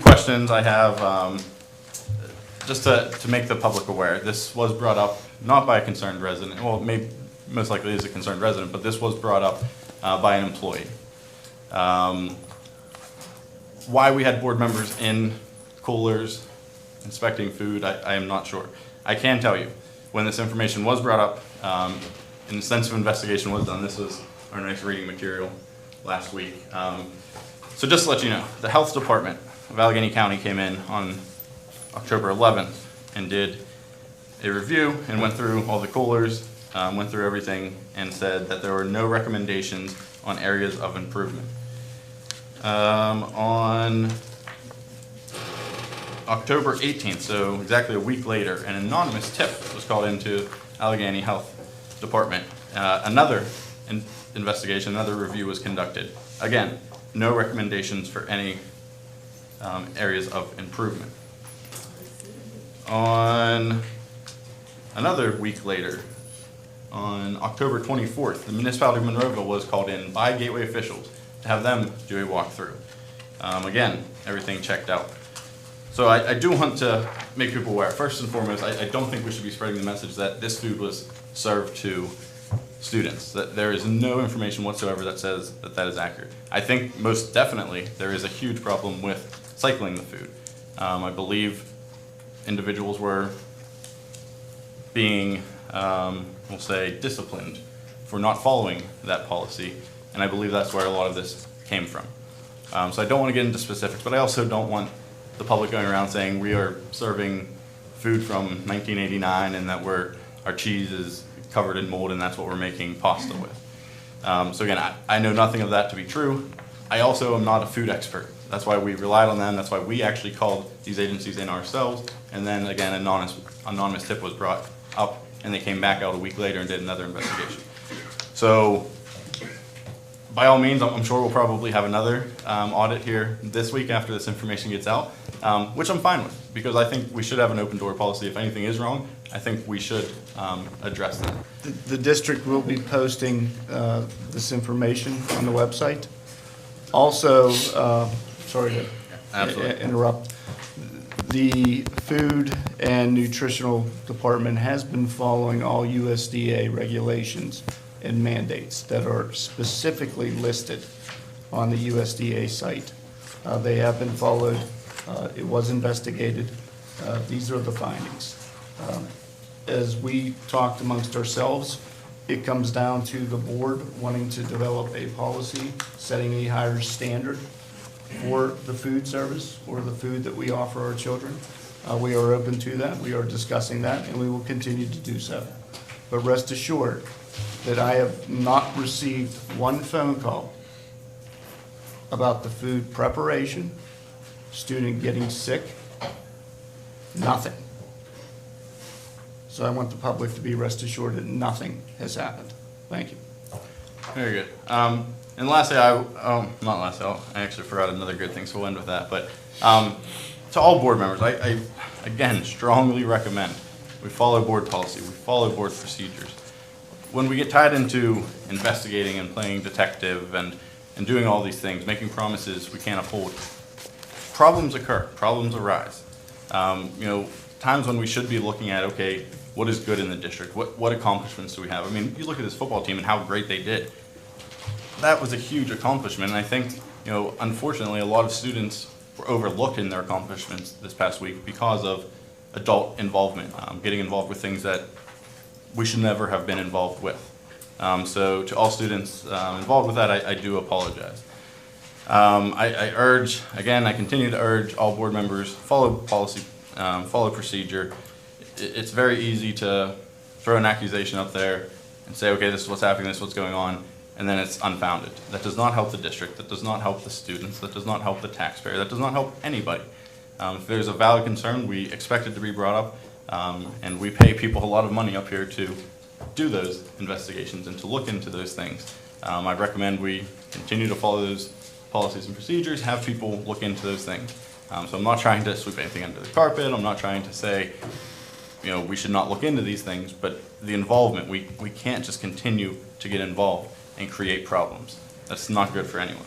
questions I have, just to make the public aware. This was brought up not by a concerned resident, well, maybe most likely is a concerned resident, but this was brought up by an employee. Why we had board members in coolers inspecting food, I am not sure. I can tell you, when this information was brought up, an extensive investigation was done. This was our next reading material last week. So just to let you know, the health department of Allegheny County came in on October 11th and did a review and went through all the coolers, went through everything, and said that there were no recommendations on areas of improvement. On October 18th, so exactly a week later, an anonymous tip was called into Allegheny Health Department. Another investigation, another review was conducted. Again, no recommendations for any areas of improvement. On another week later, on October 24th, the municipality of Monroeville was called in by Gateway officials to have them do a walkthrough. Again, everything checked out. So I do want to make people aware. First and foremost, I don't think we should be spreading the message that this food was served to students. That there is no information whatsoever that says that that is accurate. I think most definitely there is a huge problem with cycling the food. I believe individuals were being, we'll say, disciplined for not following that policy, and I believe that's where a lot of this came from. So I don't want to get into specifics, but I also don't want the public going around saying we are serving food from 1989 and that our cheese is covered in mold and that's what we're making pasta with. So again, I know nothing of that to be true. I also am not a food expert. That's why we relied on them. That's why we actually called these agencies in ourselves. And then again, an anonymous tip was brought up and they came back out a week later and did another investigation. So by all means, I'm sure we'll probably have another audit here this week after this information gets out, which I'm fine with, because I think we should have an open door policy. If anything is wrong, I think we should address that. The district will be posting this information on the website. Also, sorry to interrupt, the Food and Nutritional Department has been following all USDA regulations and mandates that are specifically listed on the USDA site. They have been followed. It was investigated. These are the findings. As we talked amongst ourselves, it comes down to the board wanting to develop a policy, setting a higher standard for the food service or the food that we offer our children. We are open to that. We are discussing that, and we will continue to do so. But rest assured that I have not received one phone call about the food preparation, student getting sick, nothing. So I want the public to be rest assured that nothing has happened. Thank you. Very good. And lastly, not lastly, I actually forgot another good thing, so we'll end with that. But to all board members, I again strongly recommend we follow board policy, we follow board procedures. When we get tied into investigating and playing detective and doing all these things, making promises we can't uphold, problems occur, problems arise. Times when we should be looking at, okay, what is good in the district? What accomplishments do we have? I mean, you look at this football team and how great they did. That was a huge accomplishment, and I think, unfortunately, a lot of students were overlooked in their accomplishments this past week because of adult involvement, getting involved with things that we should never have been involved with. So to all students involved with that, I do apologize. I urge, again, I continue to urge all board members, follow policy, follow procedure. It's very easy to throw an accusation up there and say, okay, this is what's happening, this is what's going on, and then it's unfounded. That does not help the district, that does not help the students, that does not help the taxpayer, that does not help anybody. If there's a valid concern, we expect it to be brought up, and we pay people a lot of money up here to do those investigations and to look into those things. I recommend we continue to follow those policies and procedures, have people look into those things. So I'm not trying to sweep anything under the carpet, I'm not trying to say, you know, we should not look into these things, but the involvement, we can't just continue to get involved and create problems. That's not good for anyone.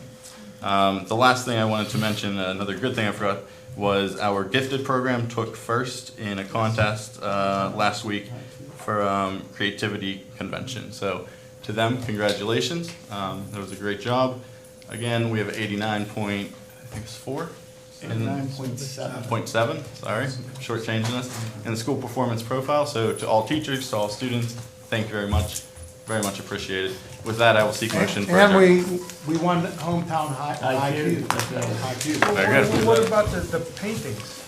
The last thing I wanted to mention, another good thing I forgot, was our gifted program took first in a contest last week for creativity convention. So to them, congratulations. That was a great job. Again, we have 89.4. 89.7, sorry, shortchanging us, in the school performance profile. So to all teachers, to all students, thank you very much appreciated. With that, I will seek motion for And adjournment. we won hometown IQ. Very good. What about the paintings?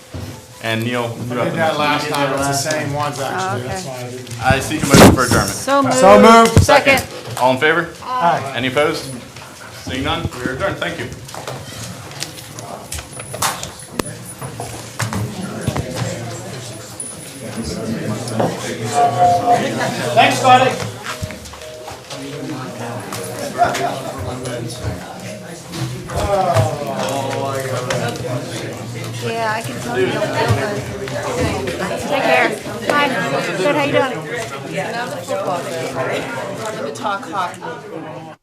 And Neil, I did that last time, it's the same ones actually, okay. that's why I didn't. I seek a motion for adjournment. So moved. So moved. Second. All in favor? Aye. Any opposed? Seeing none, we are adjourned. Thank you. Thanks, Scotty. Yeah, I can tell you don't feel good. Take care. Bye. Good, how you doing? Now the football game. Let me talk hockey.